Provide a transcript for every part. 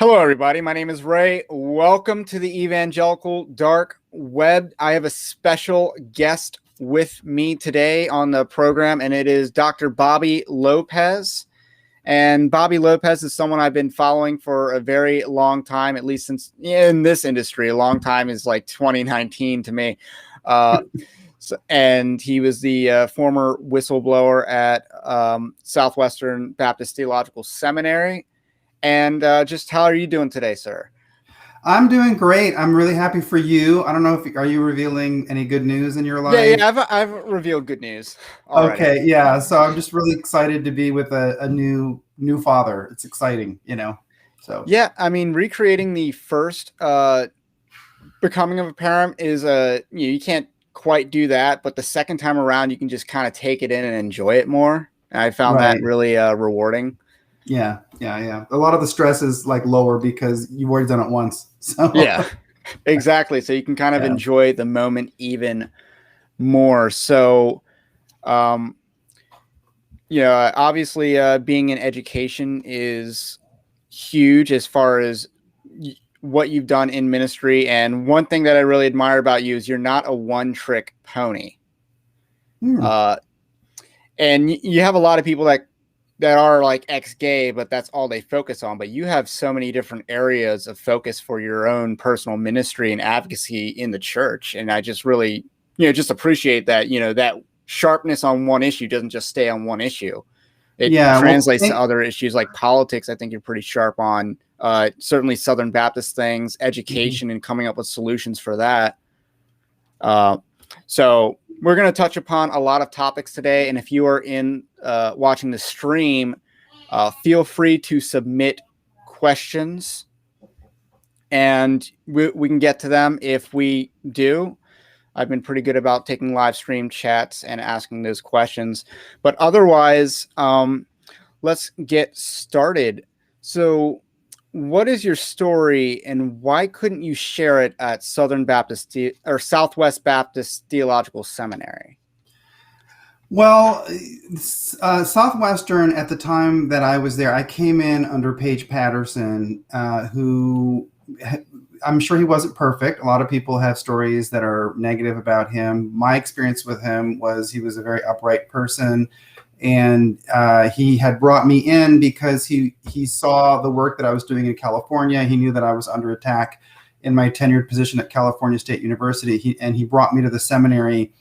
Hello, everybody. My name is Ray. Welcome to the Evangelical Dark Web. I have a special guest with me today on the program, and it is Dr. Bobby Lopez. And Bobby Lopez is someone I've been following for a very long time, at least since in this industry. A long time is like 2019 to me. And he was the former whistleblower at Southwestern Baptist Theological Seminary. And just how are you doing today, sir? I'm doing great. I'm really happy for you. I don't know if are you revealing any good news in your life? Yeah. I've revealed good news already. Okay, yeah. So I'm just really excited to be with a new father. It's exciting, you know. So Yeah, I mean, recreating the first becoming of a parent is you can't quite do that, but the second time around, you can just kind of take it in and enjoy it more. And I found that right, really rewarding. yeah. A lot of the stress is like lower because you've already done it once. So Yeah, exactly. So you can kind of yeah. enjoy the moment even more. So, um, obviously, being in education is huge as far as what you've done in ministry. And one thing that I really admire about you is you're not a one-trick pony. Hmm. Uh, and you have a lot of people that are like ex-gay, but that's all they focus on. But you have so many different areas of focus for your own personal ministry and advocacy in the church. And I just really, just appreciate that, that sharpness on one issue doesn't just stay on one issue. It Yeah, well, translates to other issues like politics. I think you're pretty sharp on certainly Southern Baptist things, education, and coming up with solutions for that. So we're going to touch upon a lot of topics today. And if you are in watching the stream, feel free to submit questions and we can get to them if we do. I've been pretty good about taking live stream chats and asking those questions. But otherwise, let's get started. So what is your story and why couldn't you share it at Southern Baptist or Southwest Baptist Theological Seminary? Well, Southwestern at the time that I was there, I came in under Paige Patterson, who I'm sure he wasn't perfect. A lot of people have stories that are negative about him. My experience with him was he was a very upright person, and he had brought me in because he saw the work that I was doing in California. He knew that I was under attack in my tenured position at California State University, and he brought me to the seminary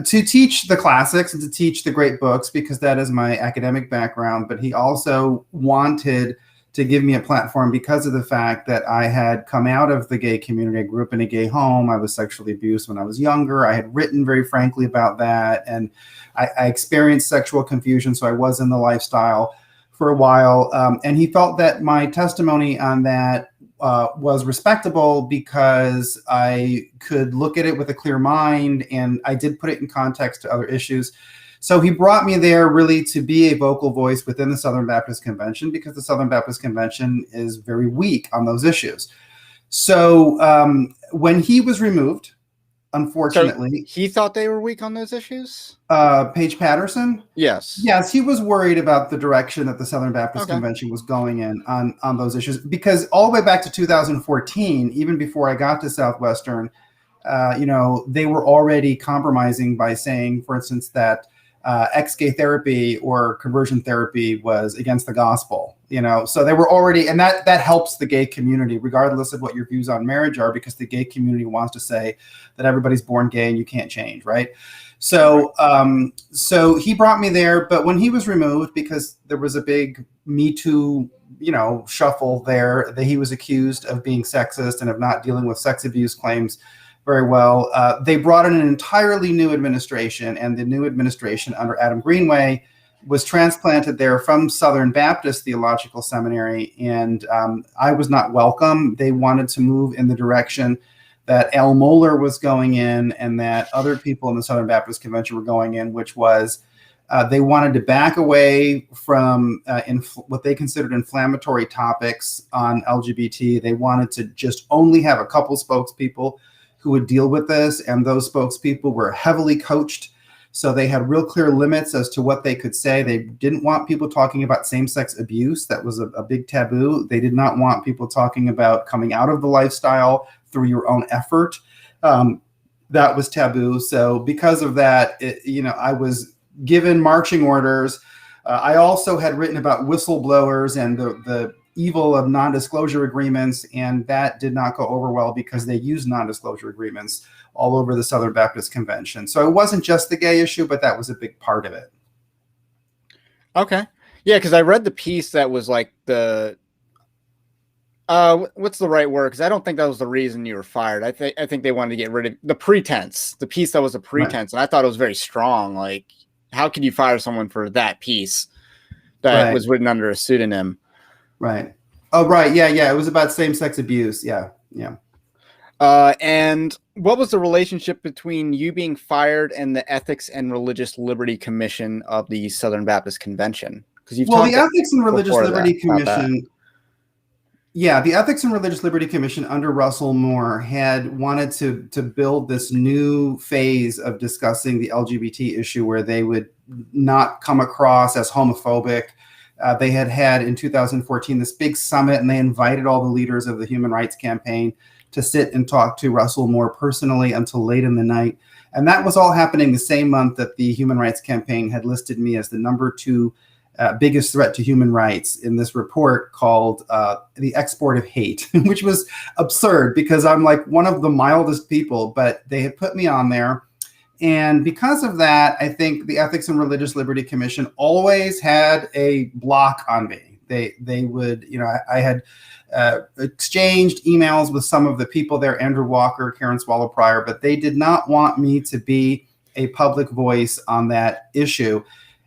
to teach the classics and to teach the great books because that is my academic background. But he also wanted to give me a platform because of the fact that I had come out of the gay community. I grew up in a gay home. I was sexually abused when I was younger. I had written very frankly about that. And I experienced sexual confusion. So I was in the lifestyle for a while. And he felt that my testimony on that was respectable because I could look at it with a clear mind, and I did put it in context to other issues. So he brought me there really to be a vocal voice within the Southern Baptist Convention because the Southern Baptist Convention is very weak on those issues. So when he was removed, unfortunately, So he thought they were weak on those issues? Paige Patterson? Yes. Yes, he was worried about the direction that the Southern Baptist Convention was going in on those issues because all the way back to 2014, even before I got to Southwestern, they were already compromising by saying, for instance, that ex-gay therapy or conversion therapy was against the gospel. So they were already, and that helps the gay community, regardless of what your views on marriage are, because the gay community wants to say that everybody's born gay and you can't change, right? So he brought me there, but when he was removed, because there was a big Me Too, shuffle there, that he was accused of being sexist and of not dealing with sex abuse claims very well. They brought in an entirely new administration, and the new administration under Adam Greenway was transplanted there from Southern Baptist Theological Seminary, and I was not welcome. They wanted to move in the direction that Al Mohler was going in and that other people in the Southern Baptist Convention were going in, which was they wanted to back away from what they considered inflammatory topics on LGBT. They wanted to just only have a couple spokespeople who would deal with this, and those spokespeople were heavily coached So they had real clear limits as to what they could say. They didn't want people talking about same-sex abuse. That was a big taboo. They did not want people talking about coming out of the lifestyle through your own effort. That was taboo. So because of that, I was given marching orders. I also had written about whistleblowers and the evil of non-disclosure agreements, and that did not go over well because they used non-disclosure agreements all over the Southern Baptist Convention. So it wasn't just the gay issue, but that was a big part of it. Okay. Yeah, because I read the piece that was like the what's the right word? Because I don't think that was the reason you were fired. I think they wanted to get rid of the pretense, the piece that was a pretense. Right. And I thought it was very strong. Like, how could you fire someone for that piece that was written under a pseudonym? Right. Oh, right. Yeah. It was about same-sex abuse. Yeah. And what was the relationship between you being fired and the Ethics and Religious Liberty Commission of the Southern Baptist Convention? Because the Ethics and Religious Liberty Commission. Yeah, the Ethics and Religious Liberty Commission under Russell Moore had wanted to build this new phase of discussing the LGBT issue where they would not come across as homophobic. They had in 2014 this big summit, and they invited all the leaders of the Human Rights Campaign to sit and talk to Russell Moore personally until late in the night. And that was all happening the same month that the Human Rights Campaign had listed me as the number 2 biggest threat to human rights in this report called The Export of Hate, which was absurd because I'm like one of the mildest people, but they had put me on there. And because of that, I think the Ethics and Religious Liberty Commission always had a block on me. They would, I had exchanged emails with some of the people there, Andrew Walker, Karen Swallow Pryor, but they did not want me to be a public voice on that issue.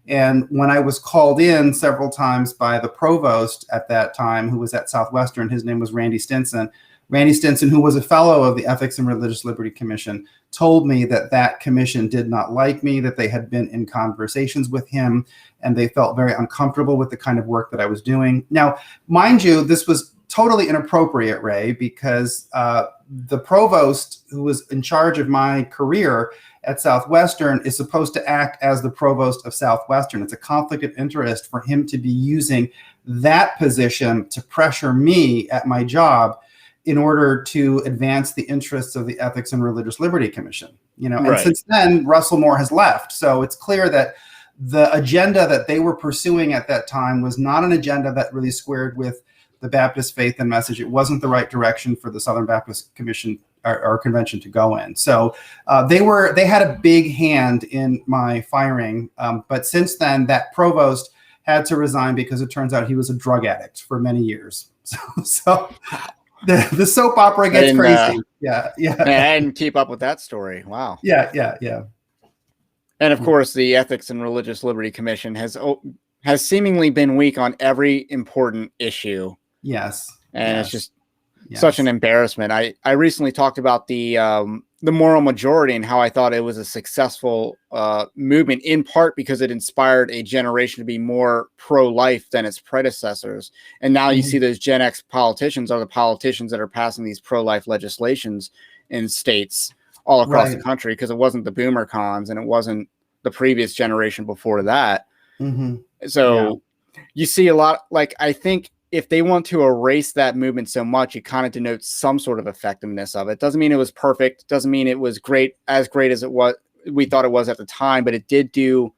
And when I was called in several times by the provost at that time, who was at Southwestern, his name was Randy Stinson. Randy Stinson, who was a fellow of the Ethics and Religious Liberty Commission, told me that commission did not like me, that they had been in conversations with him, and they felt very uncomfortable with the kind of work that I was doing. Now, mind you, this was totally inappropriate, Ray, because the provost who was in charge of my career at Southwestern is supposed to act as the provost of Southwestern. It's a conflict of interest for him to be using that position to pressure me at my job in order to advance the interests of the Ethics and Religious Liberty Commission. And since then, Russell Moore has left. So it's clear that the agenda that they were pursuing at that time was not an agenda that really squared with the Baptist faith and message. It wasn't the right direction for the Southern Baptist Commission or convention to go in. So they had a big hand in my firing. But since then, that provost had to resign because it turns out he was a drug addict for many years. So the soap opera gets crazy. Yeah. I didn't keep up with that story. Wow. Yeah. And of course, the Ethics and Religious Liberty Commission has seemingly been weak on every important issue. Yes. And it's just such an embarrassment. I recently talked about the moral majority and how I thought it was a successful movement, in part because it inspired a generation to be more pro-life than its predecessors. And now you see those Gen X politicians are the politicians that are passing these pro-life legislations in states all across the country, because it wasn't the boomer cons and it wasn't the previous generation before that. So you see a lot, like, I think if they want to erase that movement so much, it kind of denotes some sort of effectiveness of it. Doesn't mean it was perfect. Doesn't mean it was great as it was we thought it was at the time, but it did do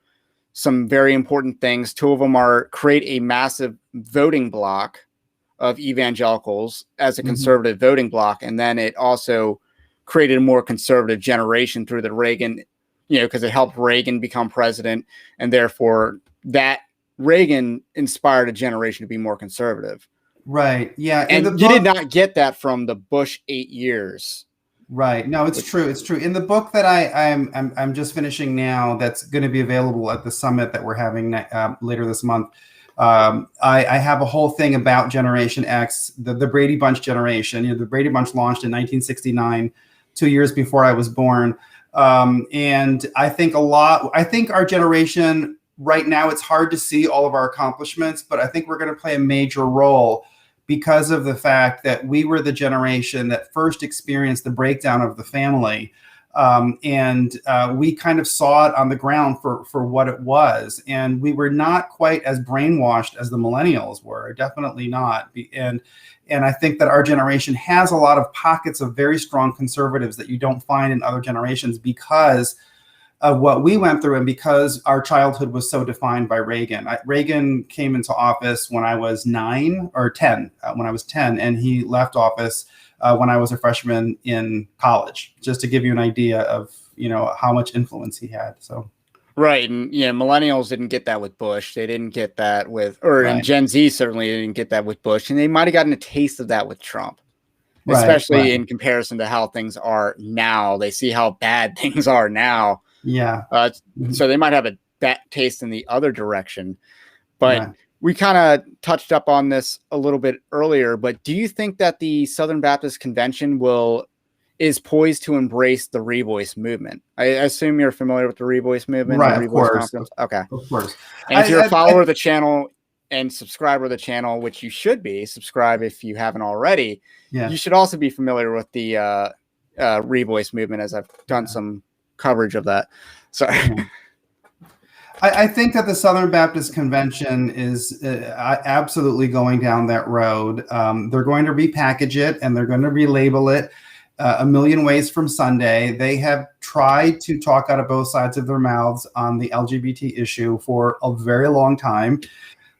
some very important things. 2 of them are create a massive voting block of evangelicals as a conservative voting block. And then it also created a more conservative generation through the Reagan, because it helped Reagan become president. And therefore that Reagan inspired a generation to be more conservative. Right. Yeah. And you did not get that from the Bush 8 years. Right. No, it's true. It's true. In the book that I'm just finishing now, that's going to be available at the summit that we're having later this month. I have a whole thing about Generation X, the Brady Bunch generation. The Brady Bunch launched in 1969, 2 years before I was born. And I think our generation right now, it's hard to see all of our accomplishments, but I think we're going to play a major role because of the fact that we were the generation that first experienced the breakdown of the family. And we kind of saw it on the ground for what it was. And we were not quite as brainwashed as the millennials were, definitely not. And I think that our generation has a lot of pockets of very strong conservatives that you don't find in other generations because of what we went through and because our childhood was so defined by Reagan. Reagan came into office when I was 9 or 10, when I was 10, and he left office when I was a freshman in college, just to give you an idea of, how much influence he had. So. Right. And millennials didn't get that with Bush. They didn't get that and Gen Z certainly didn't get that with Bush. And they might have gotten a taste of that with Trump, especially in comparison to how things are now. They see how bad things are now. Yeah. So they might have a bad taste in the other direction. But we kind of touched up on this a little bit earlier. But do you think that the Southern Baptist Convention is poised to embrace the Revoice movement? I assume you're familiar with the Revoice movement. Right, of course. Conference. Okay. Of course. And if you're a follower of the channel and subscriber of the channel, which you should be, subscribe if you haven't already, you should also be familiar with the Revoice movement, as I've done some coverage of that. Sorry. I think that the Southern Baptist Convention is absolutely going down that road. They're going to repackage it and they're going to relabel it a million ways from Sunday. They have tried to talk out of both sides of their mouths on the LGBT issue for a very long time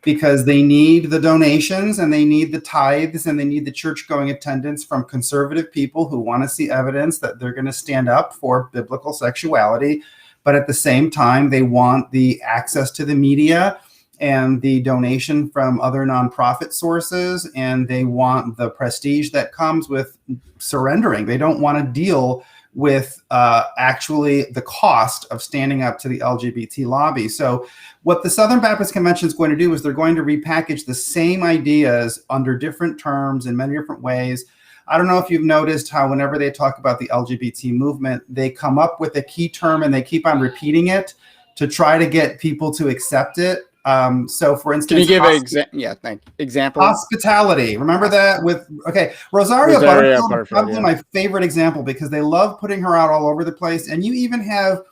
because they need the donations and they need the tithes and they need the church-going attendance from conservative people who want to see evidence that they're going to stand up for biblical sexuality. But at the same time, they want the access to the media and the donation from other nonprofit sources, and they want the prestige that comes with surrendering. They don't want to deal with actually the cost of standing up to the LGBT lobby. So what the Southern Baptist Convention is going to do is they're going to repackage the same ideas under different terms in many different ways. I don't know if you've noticed how whenever they talk about the LGBT movement, they come up with a key term and they keep on repeating it to try to get people to accept it. So for instance, can you give an example? Hospitality. Remember that Rosario Butterfield is probably my favorite example because they love putting her out all over the place. And you even have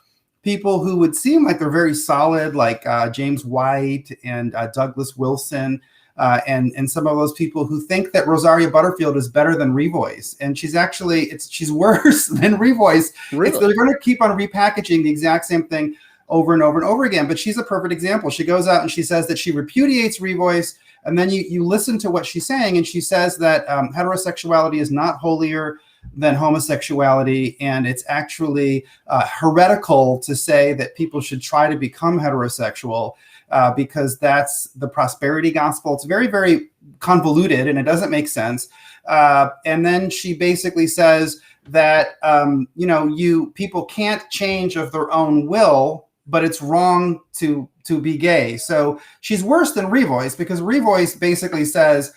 people who would seem like they're very solid, like James White and Douglas Wilson, and some of those people who think that Rosario Butterfield is better than Revoice. And she's worse than Revoice. Really? They're going to keep on repackaging the exact same thing over and over and over again. But she's a perfect example. She goes out and she says that she repudiates Revoice. And then you listen to what she's saying. And she says that heterosexuality is not holier than homosexuality. And it's actually heretical to say that people should try to become heterosexual because that's the prosperity gospel. It's very, very convoluted and it doesn't make sense. And then she basically says that, people can't change of their own will, but it's wrong to be gay. So she's worse than Revoice because Revoice basically says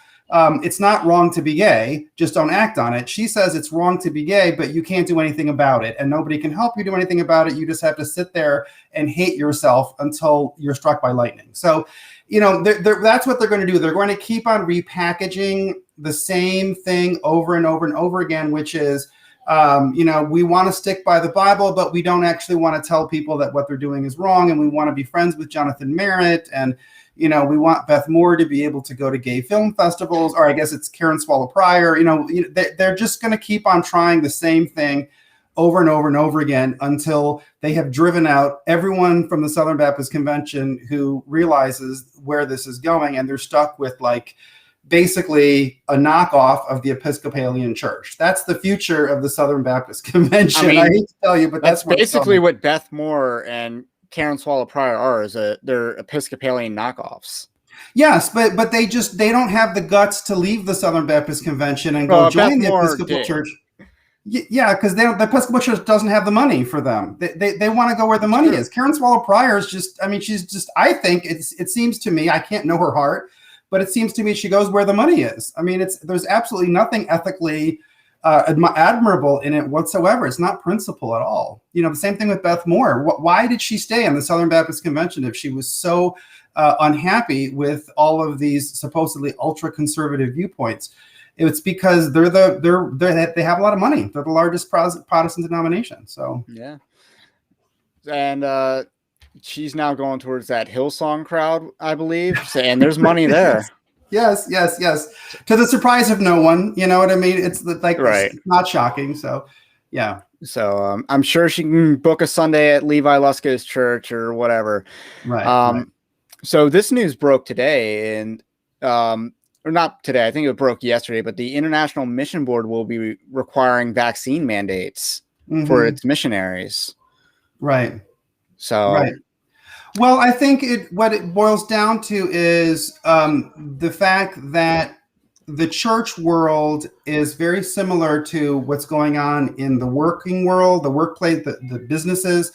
it's not wrong to be gay, just don't act on it. She says it's wrong to be gay, but you can't do anything about it and nobody can help you do anything about it. You just have to sit there and hate yourself until you're struck by lightning. So, that's what they're going to do. They're going to keep on repackaging the same thing over and over and over again, which is, we want to stick by the Bible, but we don't actually want to tell people that what they're doing is wrong. And we want to be friends with Jonathan Merritt. And, we want Beth Moore to be able to go to gay film festivals, or I guess it's Karen Swallow Pryor. They're just going to keep on trying the same thing over and over and over again until they have driven out everyone from the Southern Baptist Convention who realizes where this is going. And they're stuck with basically a knockoff of the Episcopalian Church. That's the future of the Southern Baptist Convention. I hate to tell you, but that's basically what Beth Moore and Karen Swallow Pryor are. They're Episcopalian knockoffs. Yes, but they don't have the guts to leave the Southern Baptist Convention and go join the Episcopal Church. Yeah, because the Episcopal Church doesn't have the money for them. They want to go where the money is. Karen Swallow Pryor is I think it seems to me, I can't know her heart, but it seems to me she goes where the money is. I mean, there's absolutely nothing ethically admirable in it whatsoever. It's not principle at all. The same thing with Beth Moore. Why did she stay in the Southern Baptist Convention if she was so unhappy with all of these supposedly ultra-conservative viewpoints? It's because they have a lot of money. They're the largest Protestant denomination. So yeah, and she's now going towards that Hillsong crowd, I believe, and there's money there. Yes. To the surprise of no one, you know what I mean? It's like right. It's not shocking. So, yeah. So I'm sure she can book a Sunday at Levi Lusko's church or whatever. Right. So this news broke today, and or not today. I think it broke yesterday. But the International Mission Board will be requiring vaccine mandates for its missionaries. Right. So. Right. Well, I think what it boils down to is the fact that the church world is very similar to what's going on in the working world, the workplace, the businesses,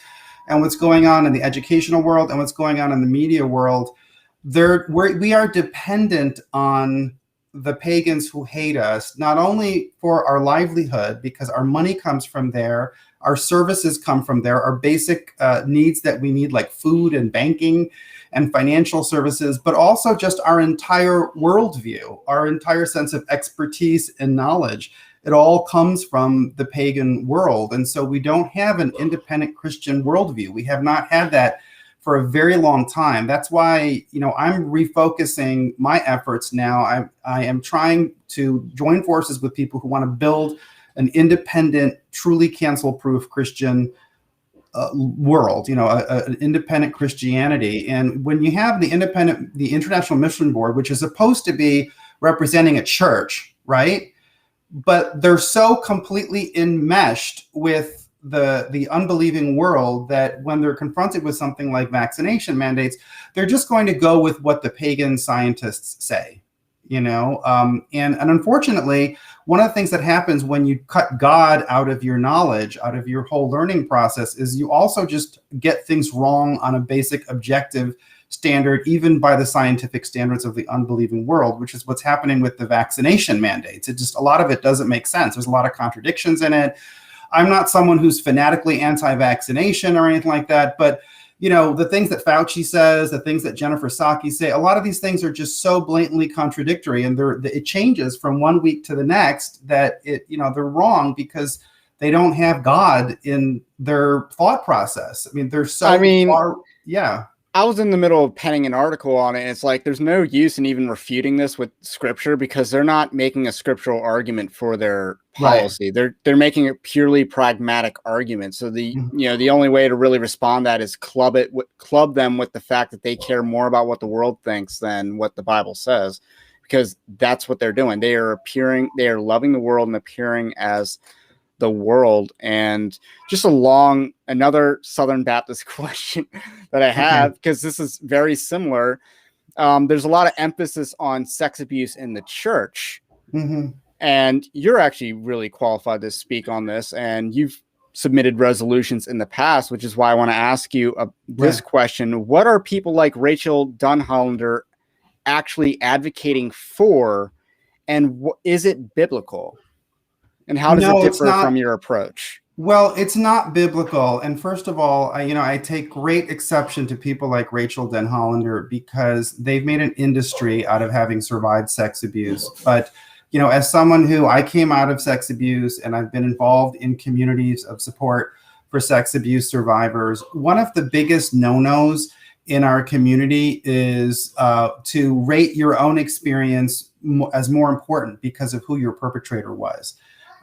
and what's going on in the educational world and what's going on in the media world. We are dependent on the pagans who hate us, not only for our livelihood, because our money comes from there, our services come from there, our basic needs that we need, like food and banking and financial services, but also just our entire worldview, our entire sense of expertise and knowledge. It all comes from the pagan world. And so we don't have an independent Christian worldview. We have not had that for a very long time. That's why, I'm refocusing my efforts now. I am trying to join forces with people who want to build an independent, truly cancel-proof Christian world, an independent Christianity. And when you have the International Mission Board, which is supposed to be representing a church, right? But they're so completely enmeshed with the unbelieving world that when they're confronted with something like vaccination mandates, they're just going to go with what the pagan scientists say, and unfortunately, one of the things that happens when you cut God out of your knowledge, out of your whole learning process, is you also just get things wrong on a basic objective standard, even by the scientific standards of the unbelieving world, which is what's happening with the vaccination mandates. A lot of it doesn't make sense. There's a lot of contradictions in it. I'm not someone who's fanatically anti-vaccination or anything like that, but the things that Fauci says, the things that Jennifer Psaki say, a lot of these things are just so blatantly contradictory, and it changes from one week to the next that they're wrong because they don't have God in their thought process. I mean, they're so far. Yeah. I was in the middle of penning an article on it, and it's like there's no use in even refuting this with scripture because they're not making a scriptural argument for their policy. Right. They're making a purely pragmatic argument. So the only way to really respond to that is club them with the fact that they care more about what the world thinks than what the Bible says, because that's what they're doing. They are loving the world and appearing as the world. And just another Southern Baptist question that I have, because this is very similar. There's a lot of emphasis on sex abuse in the church. And you're actually really qualified to speak on this, and you've submitted resolutions in the past, which is why I want to ask you this question. What are people like Rachel Dunhollander actually advocating for, and is it biblical? And how does it differ from your approach? Well, it's not biblical. And first of all, I take great exception to people like Rachel Dunhollander because they've made an industry out of having survived sex abuse. But, as someone who I came out of sex abuse and I've been involved in communities of support for sex abuse survivors, one of the biggest no-nos in our community is to rate your own experience as more important because of who your perpetrator was.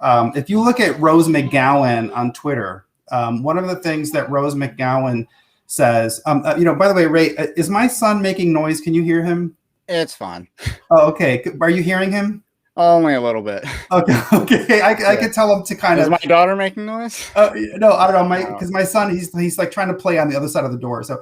If you look at Rose McGowan on Twitter, one of the things that Rose McGowan says, by the way, Ray, is my son making noise? Can you hear him? It's fine. Oh, okay. Are you hearing him? Only a little bit. Okay. I could tell him to kind of. Is my daughter making noise? No, I don't know. Because my son, he's like trying to play on the other side of the door. So,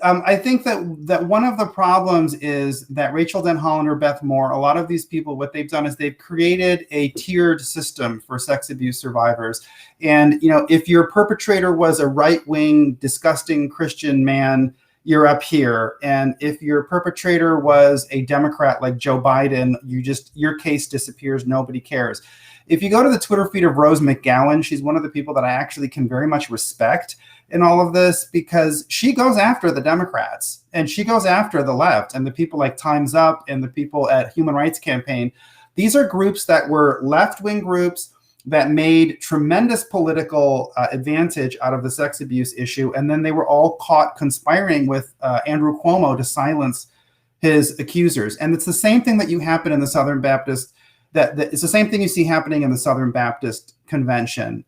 I think that one of the problems is that Rachel Dunhollander, Beth Moore, a lot of these people, what they've done is they've created a tiered system for sex abuse survivors. And, if your perpetrator was a right-wing, disgusting Christian man, you're up here. And if your perpetrator was a Democrat like Joe Biden, your case disappears. Nobody cares. If you go to the Twitter feed of Rose McGowan, she's one of the people that I actually can very much respect. in all of this, because she goes after the Democrats and she goes after the left and the people like Time's Up and the people at Human Rights Campaign. These are groups that were left-wing groups that made tremendous political advantage out of the sex abuse issue. And then they were all caught conspiring with Andrew Cuomo to silence his accusers. And it's the same thing that you happen in the Southern Baptist, that it's the same thing you see happening in the Southern Baptist Convention.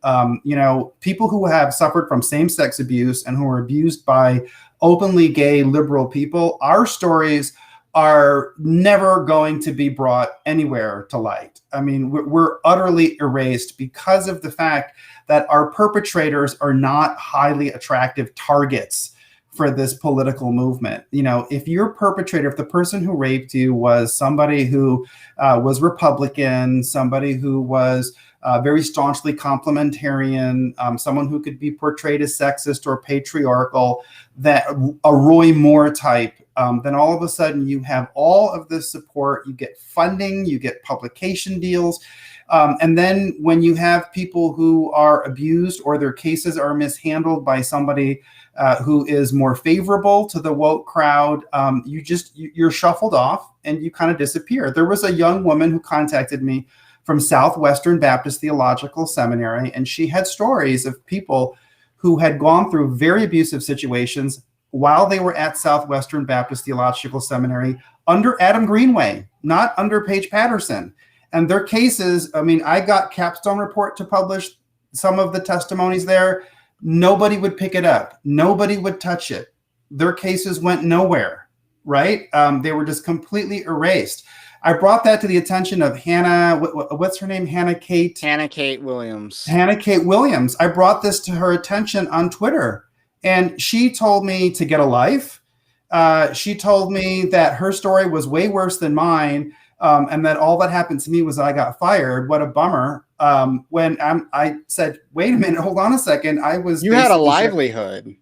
People who have suffered from same-sex abuse and who are abused by openly gay liberal people, our stories are never going to be brought anywhere to light. I mean, we're utterly erased because of the fact that our perpetrators are not highly attractive targets for this political movement. If your perpetrator, if the person who raped you was somebody who was Republican, somebody who was very staunchly complementarian, someone who could be portrayed as sexist or patriarchal, that a Roy Moore type, then all of a sudden you have all of this support, you get funding, you get publication deals. And then when you have people who are abused or their cases are mishandled by somebody who is more favorable to the woke crowd, you're shuffled off and you kind of disappear. There was a young woman who contacted me from Southwestern Baptist Theological Seminary, and she had stories of people who had gone through very abusive situations while they were at Southwestern Baptist Theological Seminary under Adam Greenway, not under Paige Patterson. And their cases, I got Capstone Report to publish some of the testimonies there. Nobody would pick it up. Nobody would touch it. Their cases went nowhere, right? They were just completely erased. I brought that to the attention of Hannah, what's her name? Hannah Kate Williams. Hannah Kate Williams. I brought this to her attention on Twitter, and she told me to get a life. She told me that her story was way worse than mine, and that all that happened to me was I got fired. What a bummer. When I said, wait a minute, hold on a second. You had a livelihood.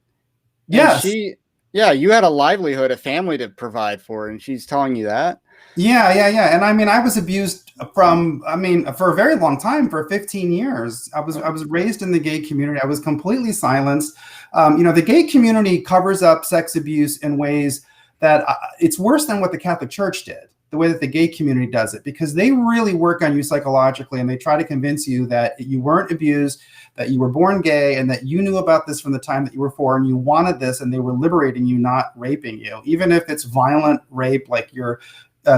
Yes. You had a livelihood, a family to provide for, and she's telling you that. Yeah. And I was abused for a very long time, for 15 years. I was raised in the gay community. I was completely silenced. The gay community covers up sex abuse in ways that it's worse than what the Catholic Church did, the way that the gay community does it, because they really work on you psychologically and they try to convince you that you weren't abused, that you were born gay, and that you knew about this from the time that you were 4 and you wanted this, and they were liberating you, not raping you. Even if it's violent rape, like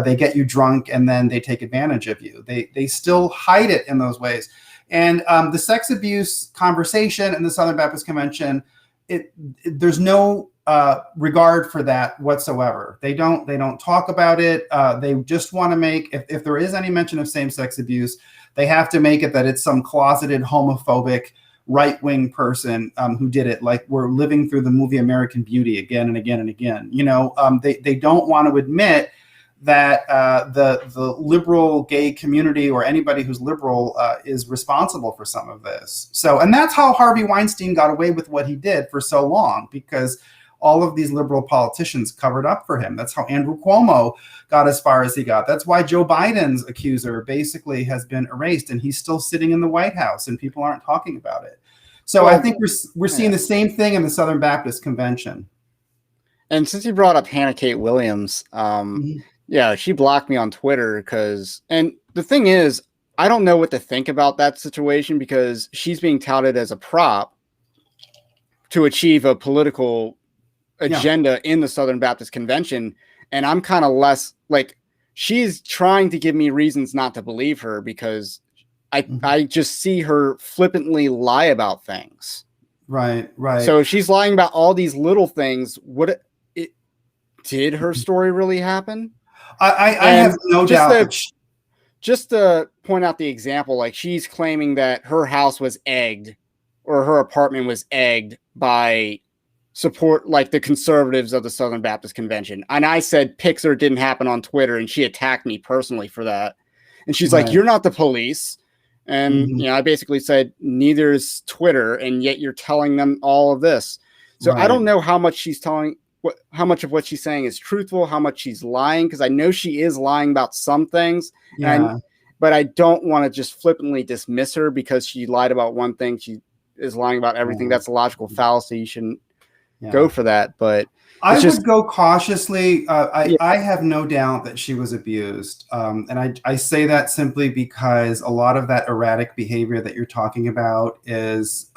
they get you drunk and then they take advantage of you. They still hide it in those ways. And the sex abuse conversation in the Southern Baptist Convention, there's no regard for that whatsoever. They don't talk about it. They just want to make, if there is any mention of same-sex abuse, they have to make it that it's some closeted homophobic right-wing person who did it. Like we're living through the movie American Beauty again and again and again. They don't want to admit that the liberal gay community or anybody who's liberal is responsible for some of this. And that's how Harvey Weinstein got away with what he did for so long, because all of these liberal politicians covered up for him. That's how Andrew Cuomo got as far as he got. That's why Joe Biden's accuser basically has been erased, and he's still sitting in the White House, and people aren't talking about it. So I think we're seeing the same thing in the Southern Baptist Convention. And since you brought up Hannah Kate Williams, yeah, she blocked me on Twitter and the thing is, I don't know what to think about that situation, because she's being touted as a prop to achieve a political agenda in the Southern Baptist Convention. And I'm kind of less like, she's trying to give me reasons not to believe her, because I just see her flippantly lie about things. Right. So she's lying about all these little things. Did her story really happen? I have no doubt. Just to point out the example, like she's claiming that her house was egged, or her apartment was egged by support, like the conservatives of the Southern Baptist Convention. And I said Pixar didn't happen on Twitter, and she attacked me personally for that. And she's like, you're not the police. And I basically said, neither is Twitter, and yet you're telling them all of this. So I don't know how much she's telling. How much of what she's saying is truthful, how much she's lying, because I know she is lying about some things, but I don't want to just flippantly dismiss her because she lied about one thing. is lying about everything. That's a logical fallacy. You shouldn't go for that. But I would go cautiously. I have no doubt that she was abused. And I say that simply because a lot of that erratic behavior that you're talking about is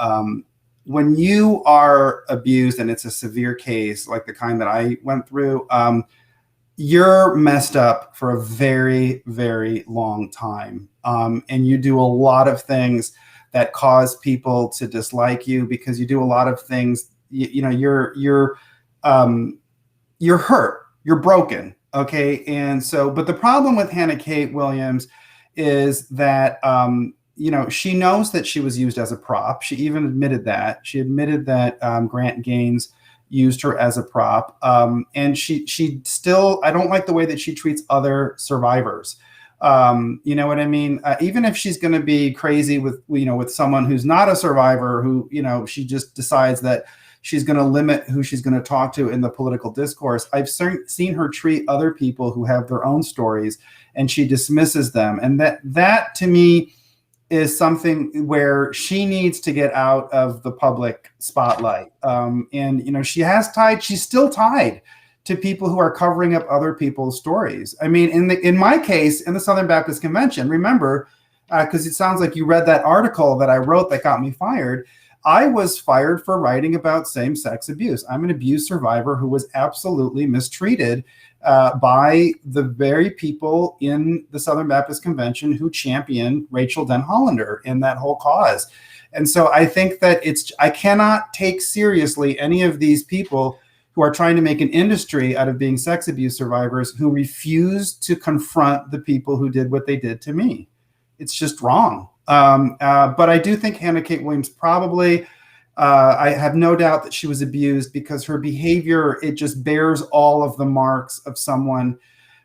when you are abused and it's a severe case, like the kind that I went through, you're messed up for a very, very long time. And you do a lot of things that cause people to dislike you because you do a lot of things, you're hurt, you're broken. Okay. And so, but the problem with Hannah Kate Williams is that, she knows that she was used as a prop. She even admitted that. She admitted that Grant Gaines used her as a prop. And she still, I don't like the way that she treats other survivors. You know what I mean? Even if she's going to be crazy with someone who's not a survivor, who, she just decides that she's going to limit who she's going to talk to in the political discourse. I've seen her treat other people who have their own stories, and she dismisses them. And that to me is something where she needs to get out of the public spotlight. And she's still tied to people who are covering up other people's stories. I mean, in my case, in the Southern Baptist Convention, remember, because it sounds like you read that article that I wrote that got me fired. I was fired for writing about same-sex abuse. I'm an abuse survivor who was absolutely mistreated by the very people in the Southern Baptist Convention who championed Rachel Denhollander in that whole cause. And so I think that I cannot take seriously any of these people who are trying to make an industry out of being sex abuse survivors who refuse to confront the people who did what they did to me. It's just wrong. But I do think Hannah Kate Williams probably, I have no doubt that she was abused because her behavior, it just bears all of the marks of someone.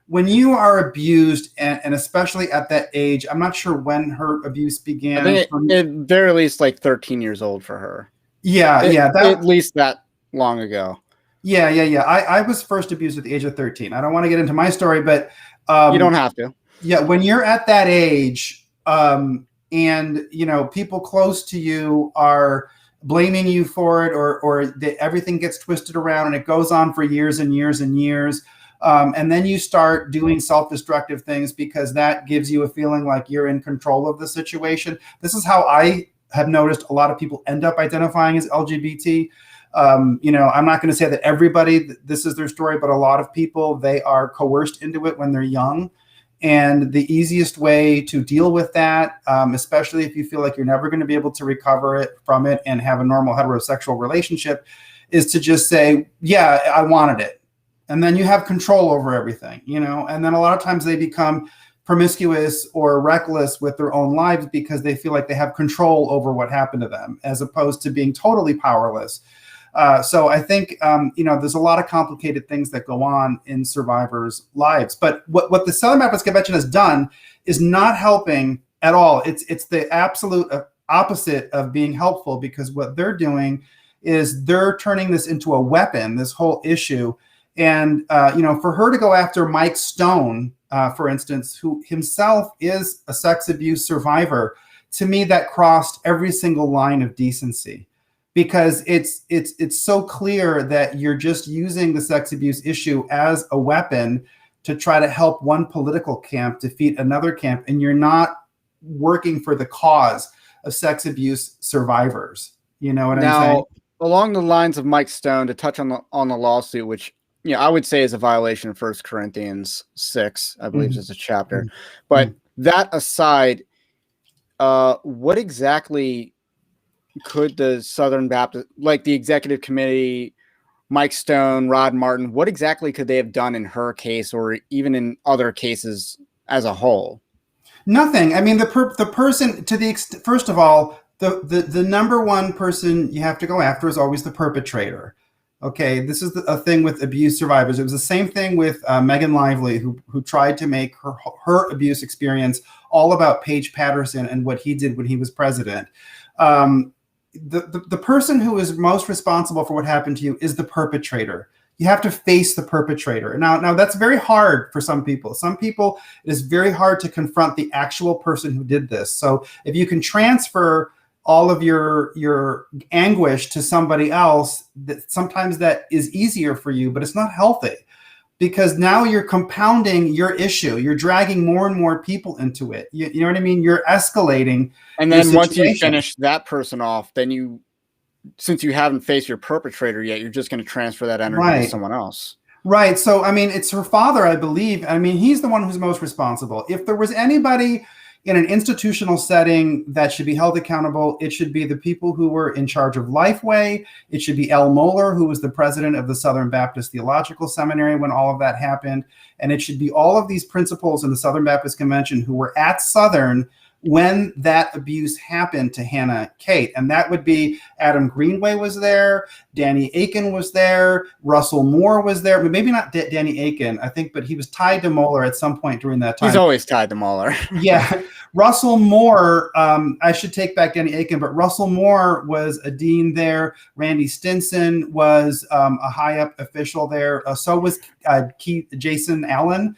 When you are abused, and especially at that age, I'm not sure when her abuse began. I think at very least like 13 years old for her. Yeah, at least that long ago. Yeah. I was first abused at the age of 13. I don't want to get into my story, but you don't have to. Yeah, when you're at that age, and people close to you are blaming you for it, or everything gets twisted around, and it goes on for years and years and years. And then you start doing self-destructive things because that gives you a feeling like you're in control of the situation. This is how I have noticed a lot of people end up identifying as LGBT. I'm not going to say that everybody, this is their story, but a lot of people, they are coerced into it when they're young. And the easiest way to deal with that, especially if you feel like you're never going to be able to recover from it and have a normal heterosexual relationship, is to just say, yeah, I wanted it. And then you have control over everything, and then a lot of times they become promiscuous or reckless with their own lives because they feel like they have control over what happened to them, as opposed to being totally powerless. So I think, there's a lot of complicated things that go on in survivors' lives. But what the Southern Baptist Convention has done is not helping at all. It's the absolute opposite of being helpful, because what they're doing is they're turning this into a weapon, this whole issue. And, for her to go after Mike Stone, for instance, who himself is a sex abuse survivor, to me, that crossed every single line of decency. Because it's so clear that you're just using the sex abuse issue as a weapon to try to help one political camp defeat another camp, and you're not working for the cause of sex abuse survivors. You know what I'm saying? Now, along the lines of Mike Stone, to touch on the lawsuit, which I would say is a violation of 1 Corinthians 6, I believe is a chapter. But that aside, what exactly could the Southern Baptist, like the executive committee, Mike Stone, Rod Martin, what exactly could they have done in her case, or even in other cases as a whole? Nothing. I mean, the person, to the first of all, the number one person you have to go after is always the perpetrator. Okay, this is a thing with abuse survivors. It was the same thing with Megan Lively, who tried to make her abuse experience all about Paige Patterson and what he did when he was president. The person who is most responsible for what happened to you is the perpetrator. You have to face the perpetrator. Now that's very hard for some people. Some people, it is very hard to confront the actual person who did this. So if you can transfer all of your anguish to somebody else, that sometimes that is easier for you, but it's not healthy, because now you're compounding your issue. You're dragging more and more people into it. You know what I mean? You're escalating. And then once you finish that person off, then since you haven't faced your perpetrator yet, you're just going to transfer that energy to someone else. Right. So, I mean, it's her father, I believe. I mean, he's the one who's most responsible. If there was anybody in an institutional setting that should be held accountable, it should be the people who were in charge of Lifeway. It should be L. Moeller, who was the president of the Southern Baptist Theological Seminary when all of that happened. And it should be all of these principals in the Southern Baptist Convention who were at Southern when that abuse happened to Hannah Kate. And that would be Adam Greenway was there, Danny Aiken was there, Russell Moore was there, but maybe not Danny Aiken, I think, but he was tied to Moeller at some point during that time. He's always tied to Moeller. Yeah. Russell Moore, I should take back Danny Aiken, but Russell Moore was a dean there. Randy Stinson was a high-up official there. So was Jason Allen.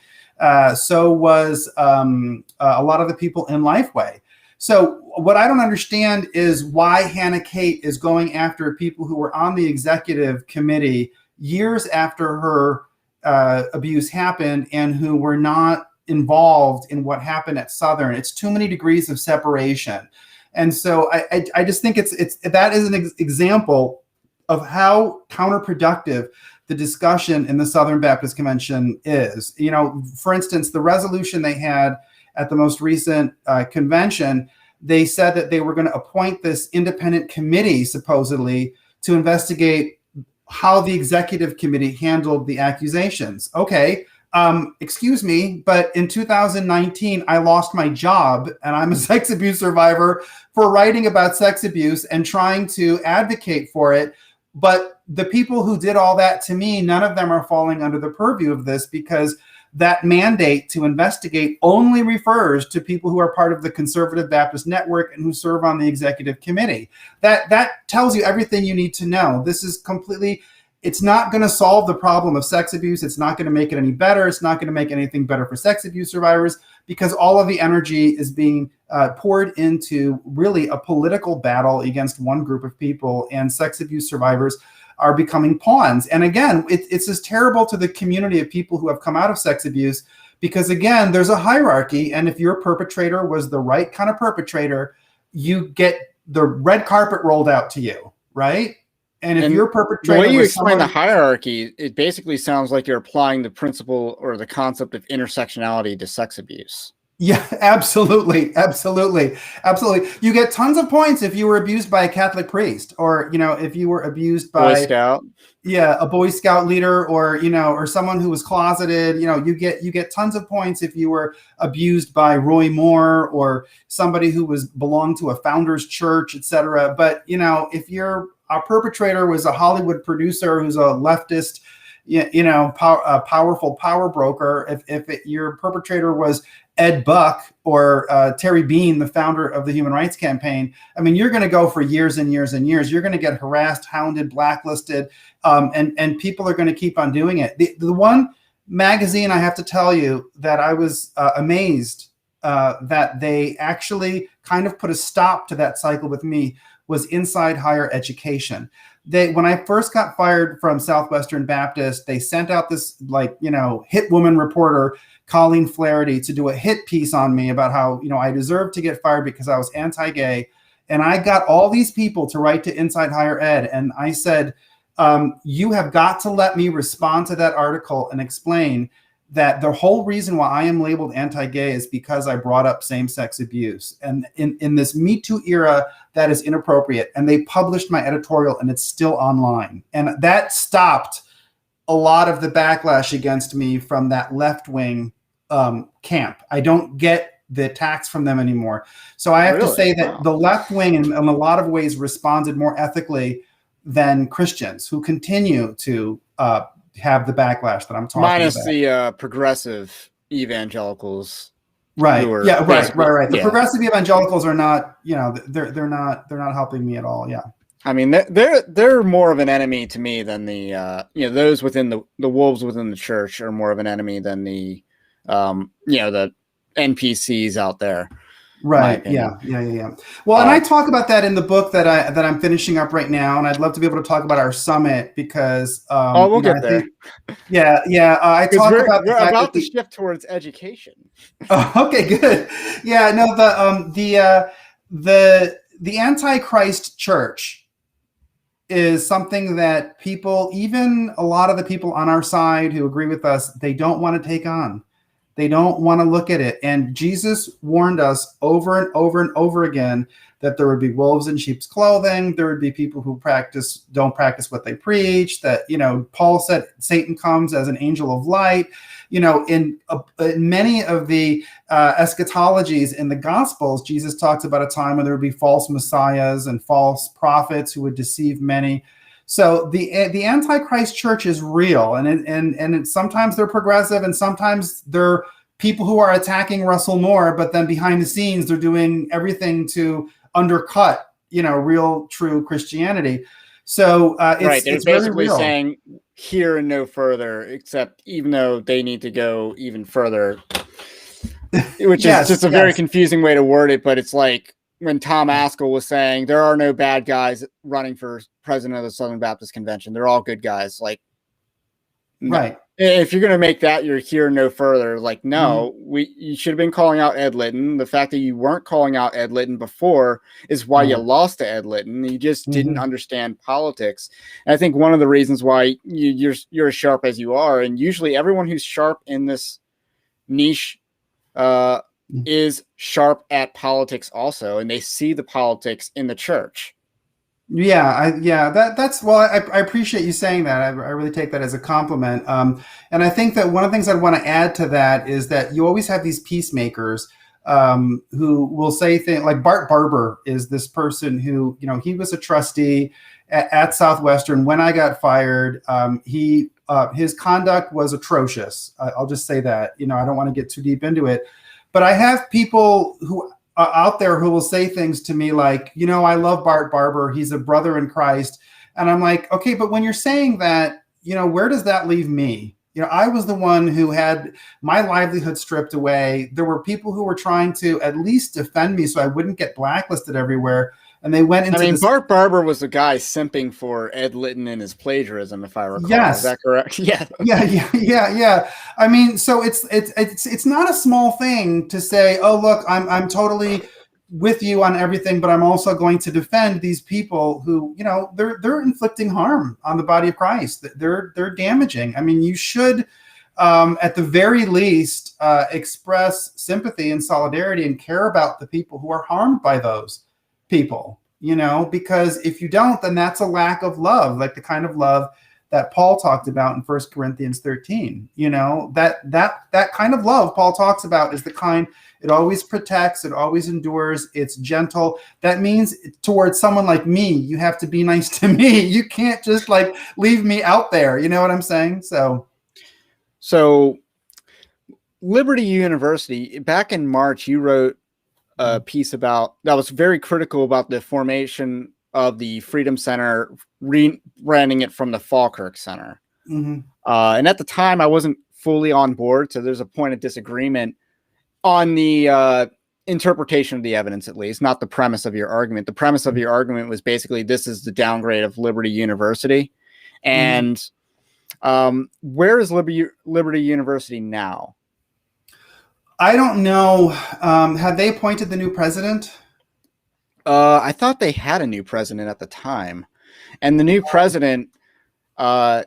So was a lot of the people in Lifeway. So what I don't understand is why Hannah Kate is going after people who were on the executive committee years after her abuse happened and who were not involved in what happened at Southern. It's too many degrees of separation. And so I just think that is an example of how counterproductive the discussion in the Southern Baptist Convention is. You know, for instance, the resolution they had at the most recent convention, they said that they were going to appoint this independent committee, supposedly, to investigate how the executive committee handled the accusations. Okay, excuse me, but in 2019, I lost my job, and I'm a sex abuse survivor, for writing about sex abuse and trying to advocate for it. But the people who did all that to me, none of them are falling under the purview of this, because that mandate to investigate only refers to people who are part of the Conservative Baptist Network and who serve on the executive committee. That tells you everything you need to know. This is completely, it's not going to solve the problem of sex abuse. It's not going to make it any better. It's not going to make anything better for sex abuse survivors, because all of the energy is being poured into really a political battle against one group of people, and sex abuse survivors are becoming pawns. And again, it's just terrible to the community of people who have come out of sex abuse, because again, there's a hierarchy. And if your perpetrator was the right kind of perpetrator, you get the red carpet rolled out to you, right? And if your perpetrator, the way you explain the hierarchy, it basically sounds like you're applying the principle or the concept of intersectionality to sex abuse. Yeah, absolutely. Absolutely. Absolutely. You get tons of points if you were abused by a Catholic priest, or, you know, if you were abused by Boy Scout. Yeah, a Boy Scout leader, or, you know, or someone who was closeted. You know, you get tons of points if you were abused by Roy Moore or somebody who belonged to a founder's church, etc. But, you know, if a perpetrator was a Hollywood producer who's a leftist, powerful power broker, if your perpetrator was Ed Buck or Terry Bean, the founder of the Human Rights Campaign, I mean, you're going to go for years and years and years. You're going to get harassed, hounded, blacklisted, and people are going to keep on doing it. The one magazine, I have to tell you, that I was amazed that they actually kind of put a stop to that cycle with me was Inside Higher Education. When I first got fired from Southwestern Baptist, they sent out this hit woman reporter, Colleen Flaherty, to do a hit piece on me about how, I deserved to get fired because I was anti-gay. And I got all these people to write to Inside Higher Ed. And I said, you have got to let me respond to that article and explain that the whole reason why I am labeled anti-gay is because I brought up same-sex abuse. And in this Me Too era, that is inappropriate. And they published my editorial, and it's still online. And that stopped a lot of the backlash against me from that left-wing camp. I don't get the attacks from them anymore. So I have to say that the left wing in a lot of ways responded more ethically than Christians, who continue to have the backlash that I'm talking minus about. The progressive evangelicals. Right. Yeah. Right. The Yeah. progressive evangelicals are not. They're not helping me at all. Yeah. I mean, they're more of an enemy to me than the those within the wolves within the church are more of an enemy than the the NPCs out there. in my Right. opinion. Yeah. Well, and I talk about that in the book that I'm finishing up right now, and I'd love to be able to talk about our summit because, We'll get I there think, I because talk about the we're fact that about to shift towards education. oh, okay, good. Yeah, no, the Antichrist church is something that people, even a lot of the people on our side who agree with us, they don't want to take on. They don't want to look at it. And Jesus warned us over and over and over again that there would be wolves in sheep's clothing. There would be people who don't practice what they preach. That, Paul said Satan comes as an angel of light. In many of the eschatologies in the Gospels, Jesus talks about a time when there would be false messiahs and false prophets who would deceive many. So the Antichrist church is real, and sometimes they're progressive, and sometimes they're people who are attacking Russell Moore, but then behind the scenes they're doing everything to undercut, real, true Christianity. So Right. They're it's very basically real. saying here and no further, except even though they need to go even further, which is just a very confusing way to word it. But it's like when Tom Askell was saying there are no bad guys running for president of the Southern Baptist Convention. They're all good guys. Like, no. Right. If you're going to make that you're here no further, like, no, you should have been calling out Ed Litton. The fact that you weren't calling out Ed Litton before is why you lost to Ed Litton. You just didn't understand politics. And I think one of the reasons why you're as sharp as you are, and usually everyone who's sharp in this niche is sharp at politics also, and they see the politics in the church. That's well, I appreciate you saying that. I really take that as a compliment. And I think that one of the things I'd want to add to that is that you always have these peacemakers who will say things like Bart Barber is this person who, he was a trustee at Southwestern when I got fired. His conduct was atrocious. I'll just say that. I don't want to get too deep into it, but I have people who out there who will say things to me like, I love Bart Barber. He's a brother in Christ. And I'm like, okay, but when you're saying that, where does that leave me? I was the one who had my livelihood stripped away. There were people who were trying to at least defend me so I wouldn't get blacklisted everywhere. And they went into Bart Barber was the guy simping for Ed Litton and his plagiarism, if I recall. Yes. Is that correct? Yeah. Yeah. So it's not a small thing to say, oh, look, I'm totally with you on everything, but I'm also going to defend these people who, they're inflicting harm on the body of Christ. They're damaging. You should, at the very least, express sympathy and solidarity and care about the people who are harmed by those people, because if you don't, then that's a lack of love, like the kind of love that Paul talked about in 1 Corinthians 13. That kind of love Paul talks about is the kind, it always protects, it always endures, it's gentle. That means towards someone like me, you have to be nice to me. You can't just like leave me out there. You know what I'm saying? So Liberty University, back in March, you wrote a piece that was very critical about the formation of the Freedom Center, rebranding it from the Falkirk Center. And at the time, I wasn't fully on board, so there's a point of disagreement on the interpretation of the evidence, at least, not the premise of your argument. The premise of your argument was basically this is the downgrade of Liberty University. And where is Liberty University now? I don't know. Have they appointed the new president? I thought they had a new president at the time. And the new president, I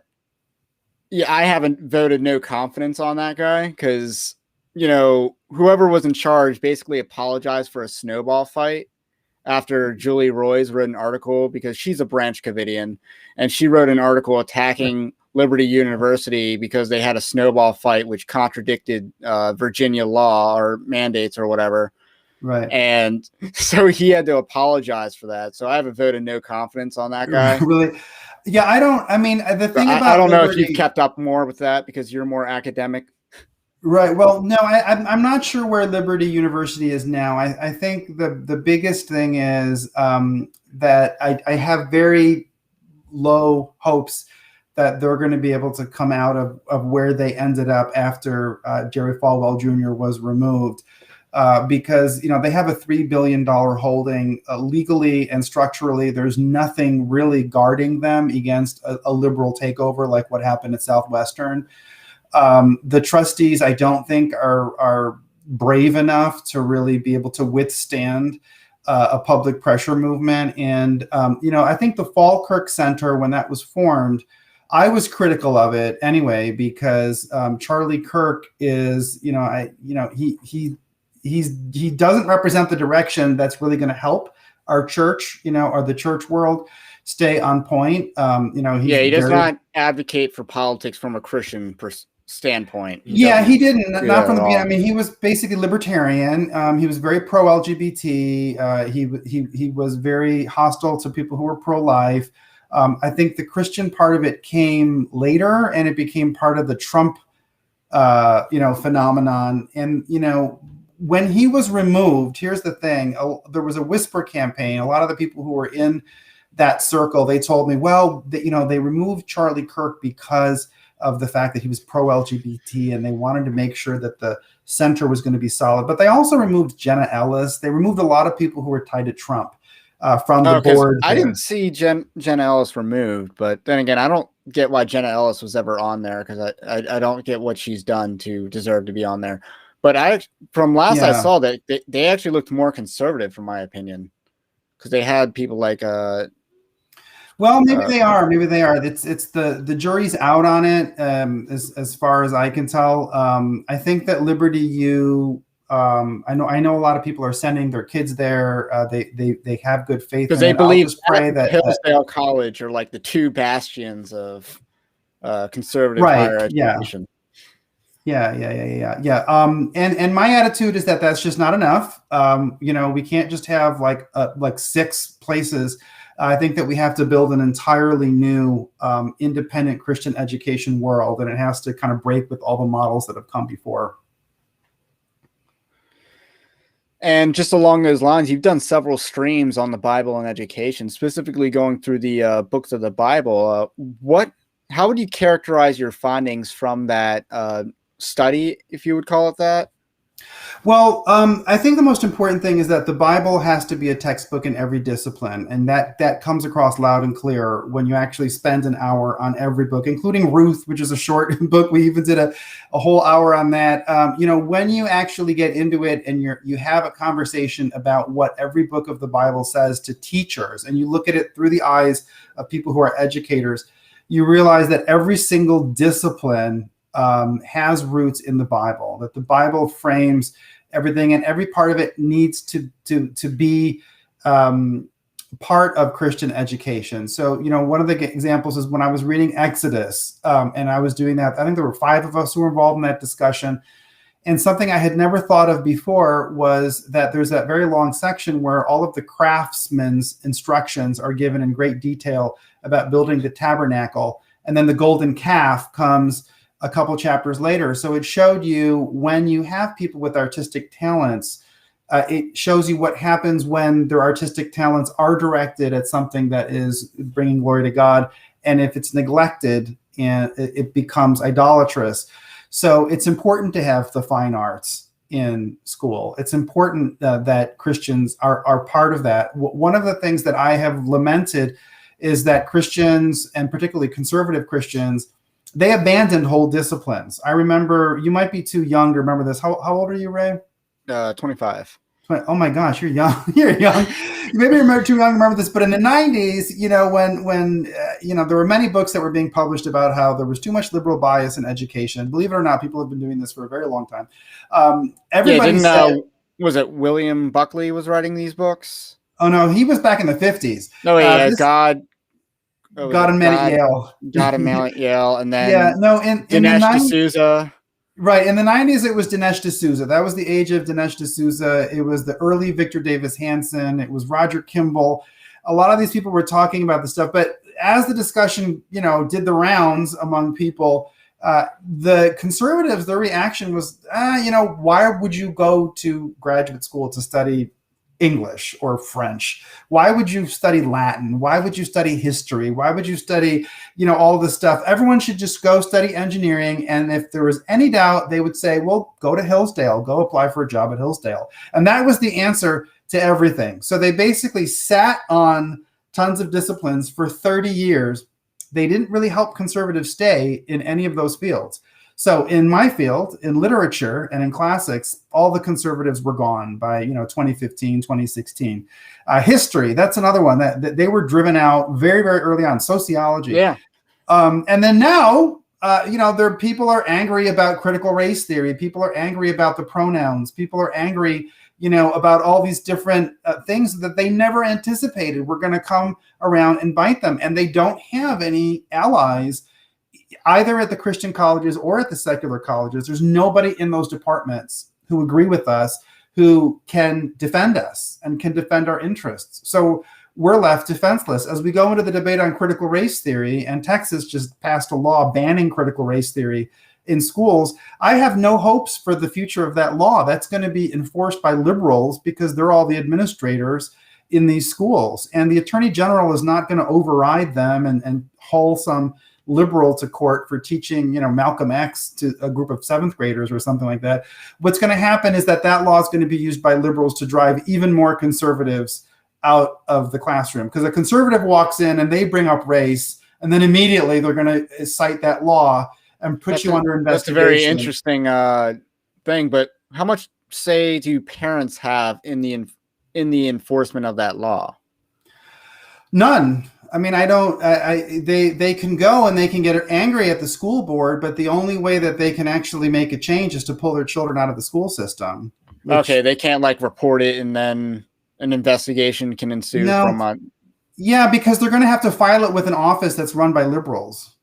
haven't voted no confidence on that guy because, whoever was in charge basically apologized for a snowball fight after Julie Roys wrote an article, because she's a Branch Covidian, and she wrote an article attacking Liberty University because they had a snowball fight which contradicted Virginia law or mandates or whatever. Right. And so he had to apologize for that. So I have a vote of no confidence on that guy. Really? Yeah, I don't. The thing about I don't know if you've kept up more with that because you're more academic. Right. Well, no, I'm not sure where Liberty University is now. I think the biggest thing is that I have very low hopes that they're going to be able to come out of where they ended up after Jerry Falwell Jr. was removed. because they have a $3 billion holding legally and structurally. There's nothing really guarding them against a liberal takeover like what happened at Southwestern. The trustees, I don't think, are brave enough to really be able to withstand a public pressure movement. And I think the Falkirk Center, when that was formed, I was critical of it anyway, because Charlie Kirk is, he doesn't represent the direction that's really going to help our church, or the church world stay on point. He does not advocate for politics from a Christian standpoint. He didn't. Not from the beginning. I mean, he was basically libertarian. He was very pro-LGBT. He was very hostile to people who were pro-life. I think the Christian part of it came later, and it became part of the Trump, phenomenon. And when he was removed, here's the thing: there was a whisper campaign. A lot of the people who were in that circle, they told me, well, they removed Charlie Kirk because of the fact that he was pro-LGBT, and they wanted to make sure that the center was going to be solid. But they also removed Jenna Ellis. They removed a lot of people who were tied to Trump from the board. I didn't see Jenna Ellis removed, but then again, I don't get why Jenna Ellis was ever on there, because I don't get what she's done to deserve to be on there. But from last I saw, that they actually looked more conservative, in my opinion, because they had people like well, maybe they are. Maybe they are. It's the jury's out on it, as far as I can tell. I think that Liberty U. I know a lot of people are sending their kids there. They have good faith because they believe that Hillsdale College are like the two bastions of conservative higher education. Yeah. And my attitude is that that's just not enough. We can't just have like 6 places. I think that we have to build an entirely new independent Christian education world, and it has to kind of break with all the models that have come before. And just along those lines, you've done several streams on the Bible and education, specifically going through the books of the Bible. How would you characterize your findings from that study, if you would call it that? Well, I think the most important thing is that the Bible has to be a textbook in every discipline, and that comes across loud and clear when you actually spend an hour on every book, including Ruth, which is a short book. We even did a whole hour on that. When you actually get into it and you have a conversation about what every book of the Bible says to teachers, and you look at it through the eyes of people who are educators, you realize that every single discipline has roots in the Bible, that the Bible frames everything, and every part of it needs to be part of Christian education. So, one of the examples is when I was reading Exodus, and I was doing that. I think there were 5 of us who were involved in that discussion. And something I had never thought of before was that there's that very long section where all of the craftsman's instructions are given in great detail about building the tabernacle. And then the golden calf comes a couple chapters later. So it showed you when you have people with artistic talents, it shows you what happens when their artistic talents are directed at something that is bringing glory to God. And if it's neglected, and it becomes idolatrous. So it's important to have the fine arts in school. It's important that Christians are part of that. One of the things that I have lamented is that Christians, and particularly conservative Christians, they abandoned whole disciplines. I remember, you might be too young to remember this. How old are you, Ray? 25. Oh my gosh, you're young. You're young. You maybe remember too young to remember this, but in the 90s, when there were many books that were being published about how there was too much liberal bias in education. Believe it or not, people have been doing this for a very long time. Everybody said, was it William Buckley was writing these books? Oh no, he was back in the 50s. No, God and Men at Yale. God and Men at Yale, and then in Dinesh D'Souza. Right. In the 90s, it was Dinesh D'Souza. That was the age of Dinesh D'Souza. It was the early Victor Davis Hanson. It was Roger Kimball. A lot of these people were talking about this stuff. But as the discussion, did the rounds among people, the conservatives, their reaction was, why would you go to graduate school to study English or French? Why would you study Latin? Why would you study history? Why would you study, all this stuff? Everyone should just go study engineering. And if there was any doubt, they would say, well, go to Hillsdale, go apply for a job at Hillsdale. And that was the answer to everything. So they basically sat on tons of disciplines for 30 years. They didn't really help conservatives stay in any of those fields. So in my field, in literature and in classics, all the conservatives were gone by 2015, 2016. History, that's another one that they were driven out very, very early on. Sociology. Yeah. And then now, people are angry about critical race theory. People are angry about the pronouns. People are angry about all these different things that they never anticipated were going to come around and bite them. And they don't have any allies either at the Christian colleges or at the secular colleges. There's nobody in those departments who agree with us, who can defend us and can defend our interests. So we're left defenseless. As we go into the debate on critical race theory, and Texas just passed a law banning critical race theory in schools, I have no hopes for the future of that law. That's going to be enforced by liberals because they're all the administrators in these schools. And the attorney general is not going to override them and haul some liberal to court for teaching, Malcolm X to a group of seventh graders or something like that. What's going to happen is that law is going to be used by liberals to drive even more conservatives out of the classroom, because a conservative walks in and they bring up race, and then immediately they're going to cite that law and put you under investigation. That's a very interesting thing. But how much say do parents have in the enforcement of that law? None. I mean, they can go and they can get angry at the school board, but the only way that they can actually make a change is to pull their children out of the school system. Okay, they can't report it and then an investigation can ensue Yeah, because they're going to have to file it with an office that's run by liberals.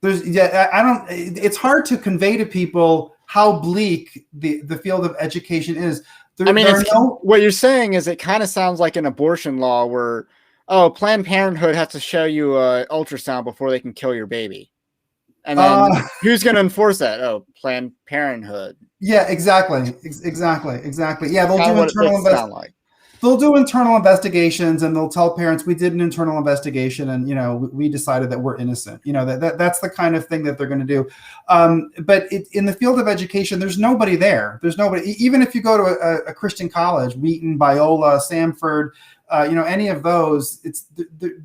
It's hard to convey to people how bleak the field of education is. What you're saying is it kind of sounds like an abortion law where, Planned Parenthood has to show you an ultrasound before they can kill your baby. And then who's going to enforce that? Oh, Planned Parenthood. Yeah, exactly. Yeah, they'll do internal investigations, and they'll tell parents, we did an internal investigation and, we decided that we're innocent. That's the kind of thing that they're going to do. But in the field of education, there's nobody there. There's nobody, even if you go to a Christian college, Wheaton, Biola, Samford, any of those,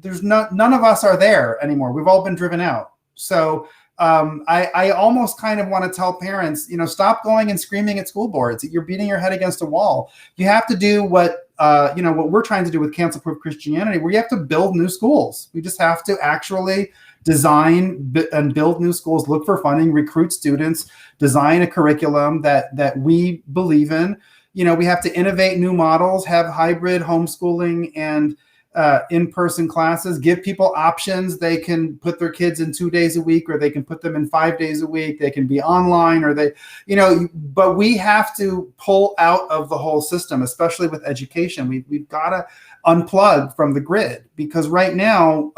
there's none of us are there anymore. We've all been driven out. So I almost kind of want to tell parents, stop going and screaming at school boards. You're beating your head against a wall. You have to do what we're trying to do with Cancel Proof Christianity, where you have to build new schools. We just have to actually design and build new schools, look for funding, recruit students, design a curriculum that we believe in. We have to innovate new models, have hybrid homeschooling and in-person classes, give people options. They can put their kids in 2 days a week, or they can put them in 5 days a week. They can be online, or but we have to pull out of the whole system, especially with education. We've got to unplug from the grid, because right now,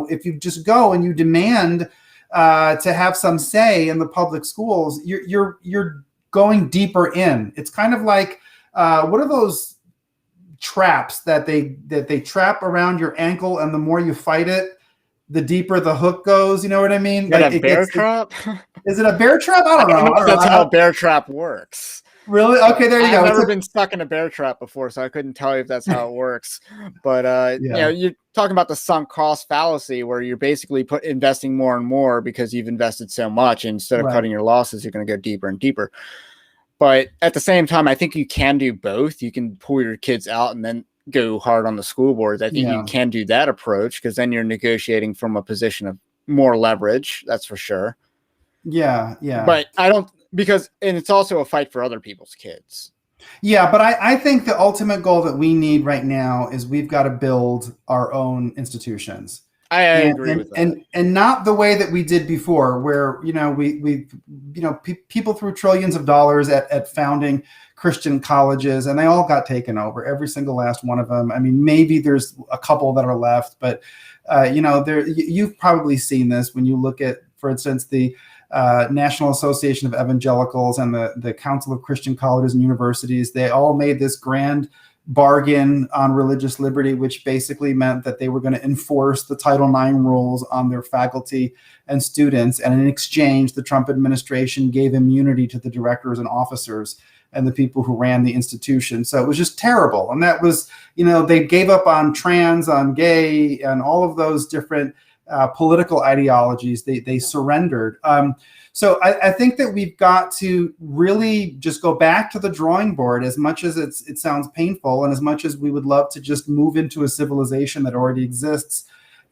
if you just go and you demand to have some say in the public schools, you're going deeper in. It's kind of like, what are those traps that they trap around your ankle, and the more you fight it, the deeper the hook goes. You know what I mean? A bear trap? Is it a bear trap? I don't know. That's how a bear trap works. Really? Okay, there you go. I've never been stuck in a bear trap before, so I couldn't tell you if that's how it works. But you're talking about the sunk cost fallacy, where you're basically investing more and more because you've invested so much. Instead of cutting your losses, you're going to go deeper and deeper. But at the same time, I think you can do both. You can pull your kids out and then go hard on the school boards. I think you can do that approach, because then you're negotiating from a position of more leverage. That's for sure. Yeah. But and it's also a fight for other people's kids. Yeah, but I think the ultimate goal that we need right now is we've got to build our own institutions. I agree with that. And not the way that we did before, where people threw trillions of dollars at founding Christian colleges, and they all got taken over, every single last one of them. I mean, maybe there's a couple that are left, but you've probably seen this when you look at, for instance, the National Association of Evangelicals and the Council of Christian Colleges and Universities. They all made this grand bargain on religious liberty, which basically meant that they were going to enforce the Title IX rules on their faculty and students. And in exchange, the Trump administration gave immunity to the directors and officers and the people who ran the institution. So it was just terrible. And that was, they gave up on trans, on gay, and all of those different political ideologies. They surrendered. So I think that we've got to really just go back to the drawing board, as much as it sounds painful, and as much as we would love to just move into a civilization that already exists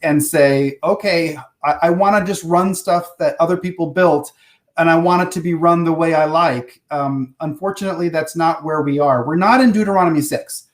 and say, okay, I want to just run stuff that other people built, and I want it to be run the way I like. Unfortunately, that's not where we are. We're not in Deuteronomy 6.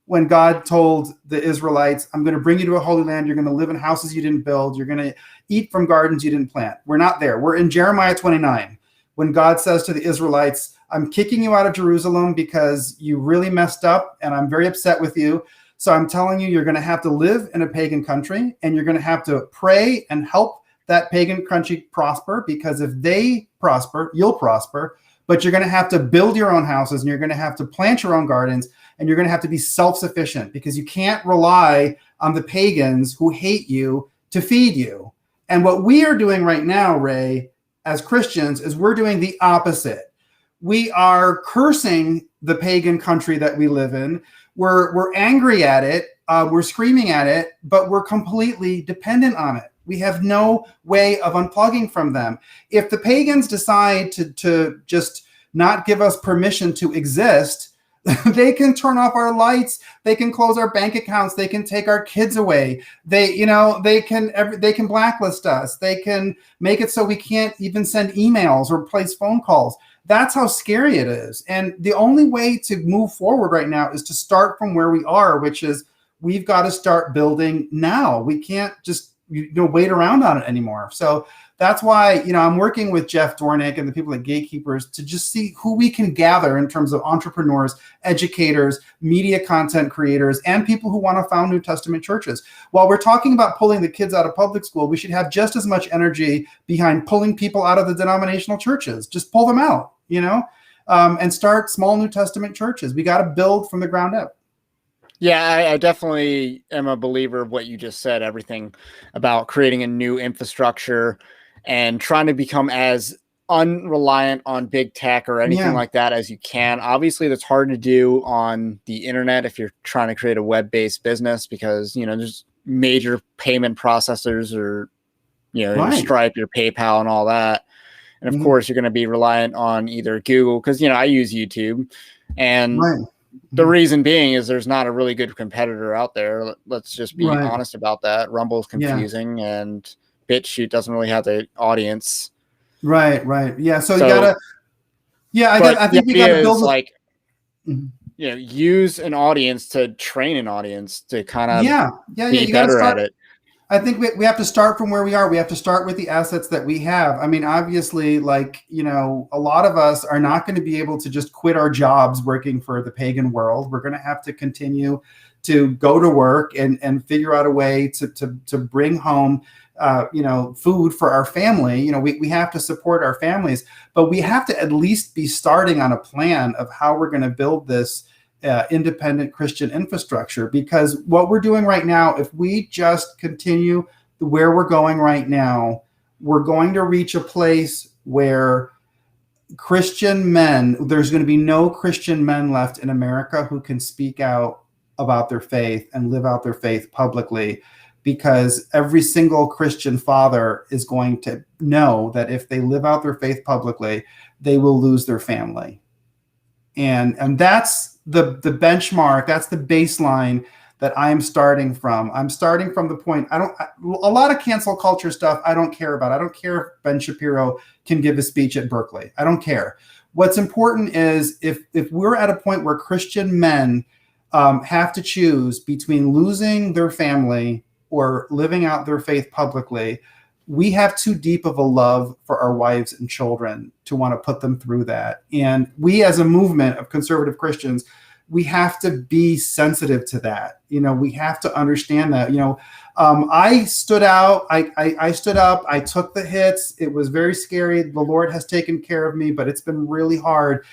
When God told the Israelites, I'm going to bring you to a holy land. You're going to live in houses you didn't build. You're going to eat from gardens you didn't plant. We're not there. We're in Jeremiah 29, when God says to the Israelites, I'm kicking you out of Jerusalem because you really messed up, and I'm very upset with you. So I'm telling you, you're going to have to live in a pagan country, and you're going to have to pray and help that pagan country prosper, because if they prosper, you'll prosper. But you're going to have to build your own houses, and you're going to have to plant your own gardens, and you're going to have to be self-sufficient, because you can't rely on the pagans who hate you to feed you. And what we are doing right now, Ray, as Christians, is we're doing the opposite. We are cursing the pagan country that we live in. We're angry at it. We're screaming at it, but we're completely dependent on it. We have no way of unplugging from them. If the pagans decide to just not give us permission to exist, they can turn off our lights. They can close our bank accounts. They can take our kids away. They can blacklist us. They can make it so we can't even send emails or place phone calls. That's how scary it is. And the only way to move forward right now is to start from where we are, which is we've got to start building now. We can't just wait around on it anymore. So that's why, I'm working with Jeff Dornick and the people at Gatekeepers to just see who we can gather in terms of entrepreneurs, educators, media content creators, and people who want to found New Testament churches. While we're talking about pulling the kids out of public school, we should have just as much energy behind pulling people out of the denominational churches. Just pull them out, and start small New Testament churches. We got to build from the ground up. Yeah, I definitely am a believer of what you just said, everything about creating a new infrastructure and trying to become as unreliant on big tech or anything like that as you can. Obviously, that's hard to do on the internet if you're trying to create a web-based business, because, there's major payment processors, or, your Stripe, your PayPal and all that. And of course, you're going to be reliant on either Google, because, I use YouTube, and the reason being is there's not a really good competitor out there. Let's just be honest about that. Rumble's confusing, and BitChute doesn't really have the audience. Right. Yeah. So you gotta. Yeah, I think we gotta build use an audience to train an audience to kind of be better at it. I think we have to start from where we are. We have to start with the assets that we have. I mean, obviously, a lot of us are not going to be able to just quit our jobs working for the pagan world. We're going to have to continue to go to work and figure out a way to bring home, food for our family. We have to support our families, but we have to at least be starting on a plan of how we're going to build this independent Christian infrastructure. Because what we're doing right now, if we just continue where we're going right now, we're going to reach a place where Christian men, there's going to be no Christian men left in America who can speak out about their faith and live out their faith publicly, because every single Christian father is going to know that if they live out their faith publicly, they will lose their family. And that's the benchmark. That's the baseline that I'm starting from. I'm starting from the point, a lot of cancel culture stuff I don't care about. I don't care if Ben Shapiro can give a speech at Berkeley. I don't care. What's important is if we're at a point where Christian men have to choose between losing their family or living out their faith publicly, we have too deep of a love for our wives and children to want to put them through that. And we, as a movement of conservative Christians, we have to be sensitive to that. We have to understand that. I stood out. I stood up. I took the hits. It was very scary. The Lord has taken care of me, but it's been really hard.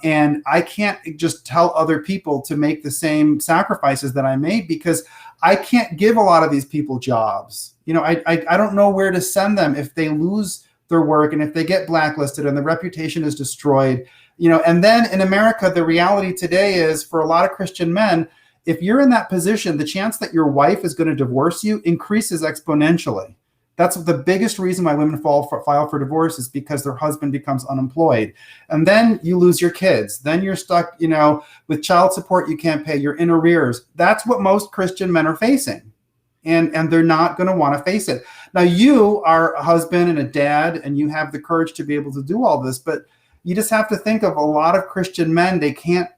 And I can't just tell other people to make the same sacrifices that I made, because I can't give a lot of these people jobs. I don't know where to send them if they lose their work and if they get blacklisted and the reputation is destroyed. And then in America, the reality today is, for a lot of Christian men, if you're in that position, the chance that your wife is going to divorce you increases exponentially. That's the biggest reason why women file for divorce, is because their husband becomes unemployed. And then you lose your kids. Then you're stuck, with child support you can't pay. You're in arrears. That's what most Christian men are facing. And they're not going to want to face it. Now, you are a husband and a dad, and you have the courage to be able to do all this, but you just have to think of a lot of Christian men. They can't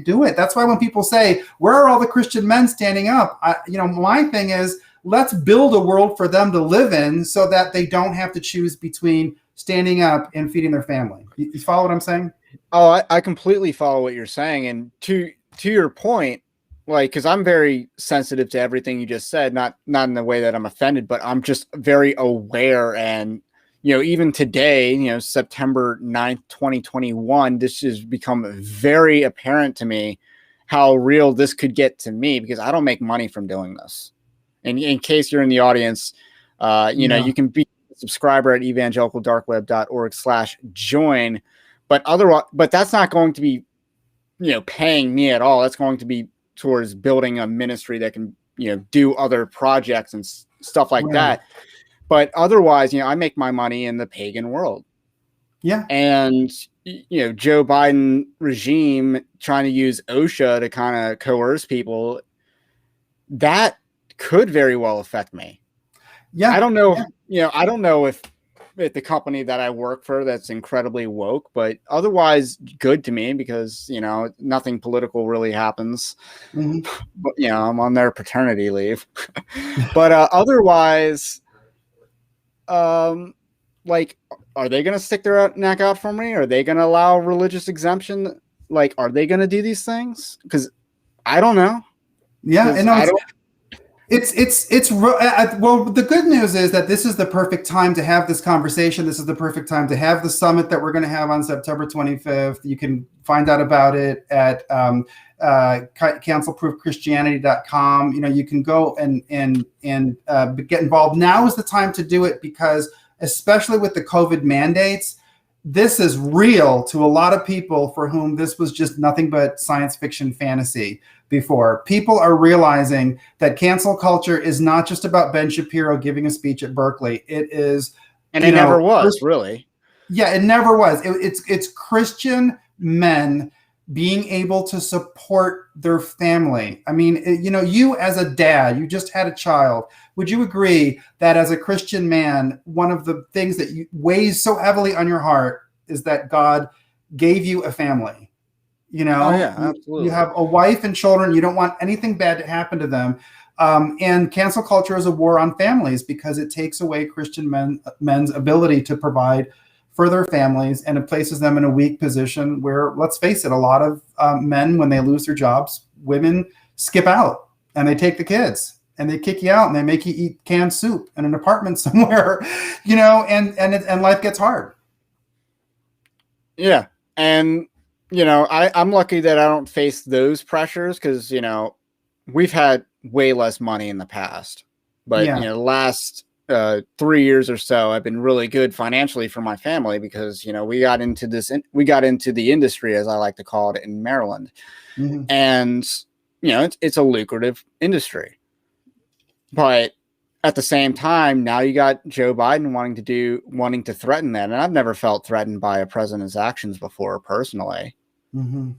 do it. That's why when people say, where are all the Christian men standing up? My thing is, let's build a world for them to live in so that they don't have to choose between standing up and feeding their family. You follow what I'm saying? Oh, I completely follow what you're saying. And to your point, because I'm very sensitive to everything you just said, not in the way that I'm offended, but I'm just very aware. And, even today, September 9th, 2021, this has become very apparent to me how real this could get to me, because I don't make money from doing this. And in case you're in the audience, you can be a subscriber at evangelicaldarkweb.org/join, but that's not going to be, paying me at all. That's going to be towards building a ministry that can, do other projects and stuff like that. But otherwise, I make my money in the pagan world. Yeah. And, Joe Biden regime trying to use OSHA to kind of coerce people, that could very well affect me. Yeah. I don't know. I don't know if the company that I work for that's incredibly woke, but otherwise good to me, because, nothing political really happens. Mm-hmm. But, I'm on their paternity leave. But otherwise, are they going to stick their neck out for me? Are they going to allow religious exemption? Are they going to do these things? Because I don't know. Yeah. And well, the good news is that this is the perfect time to have this conversation. This is the perfect time to have the summit that we're going to have on September 25th. You can find out about it at cancelproofchristianity.com. You can go and get involved. Now is the time to do it, because especially with the COVID mandates, this is real to a lot of people for whom this was just nothing but science fiction fantasy before. People are realizing that cancel culture is not just about Ben Shapiro giving a speech at Berkeley. It is, and it never was, really. Yeah, it never was. It's Christian men being able to support their family. I mean, you as a dad, you just had a child. Would you agree that as a Christian man, one of the things that weighs so heavily on your heart is that God gave you a family? Oh, yeah, absolutely. You have a wife and children. You don't want anything bad to happen to them. And cancel culture is a war on families, because it takes away Christian men's ability to provide for their families, and it places them in a weak position where, let's face it, a lot of men, when they lose their jobs, women skip out and they take the kids and they kick you out and they make you eat canned soup in an apartment somewhere, and life gets hard. Yeah. And, I'm lucky that I don't face those pressures, because, we've had way less money in the past, but, the last 3 years or so, I've been really good financially for my family, because, we got into the industry, as I like to call it, in Maryland. Mm-hmm. And, it's a lucrative industry, but at the same time, now you got Joe Biden wanting to threaten that. And I've never felt threatened by a president's actions before, personally. Mm-hmm.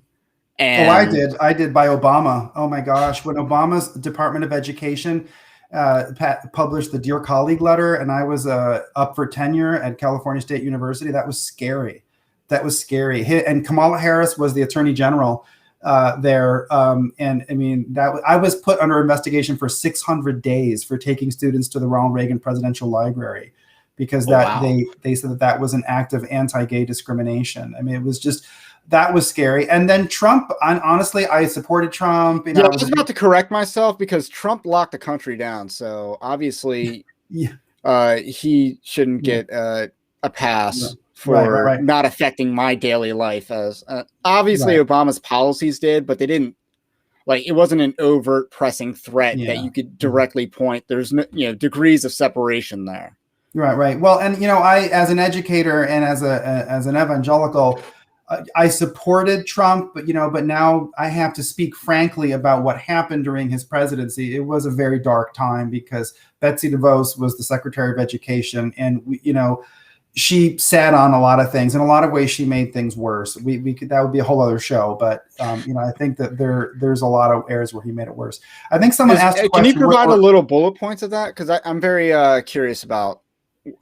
And I did by Obama. Oh my gosh. When Obama's Department of Education published the Dear Colleague letter, and I was up for tenure at California State University, that was scary. And Kamala Harris was the Attorney General there. And I mean, I was put under investigation for 600 days for taking students to the Ronald Reagan Presidential Library, because they said that was an act of anti-gay discrimination. I mean, it was just that was scary. And then Trump, honestly, I supported Trump. I was about to correct myself because Trump locked the country down. So obviously he shouldn't get a pass for not affecting my daily life. As obviously Obama's policies did, but they didn't. Like, it wasn't an overt pressing threat that you could directly point. There's no, degrees of separation there. Right. Well, and I, as an educator and as an evangelical, I supported Trump, but now I have to speak frankly about what happened during his presidency. It was a very dark time because Betsy DeVos was the Secretary of Education, and she sat on a lot of things. In a lot of ways, she made things worse. We could, that would be a whole other show. But I think that there's a lot of areas where he made it worse. I think someone asked a question. Can you provide a little bullet points of that? Because I'm very curious about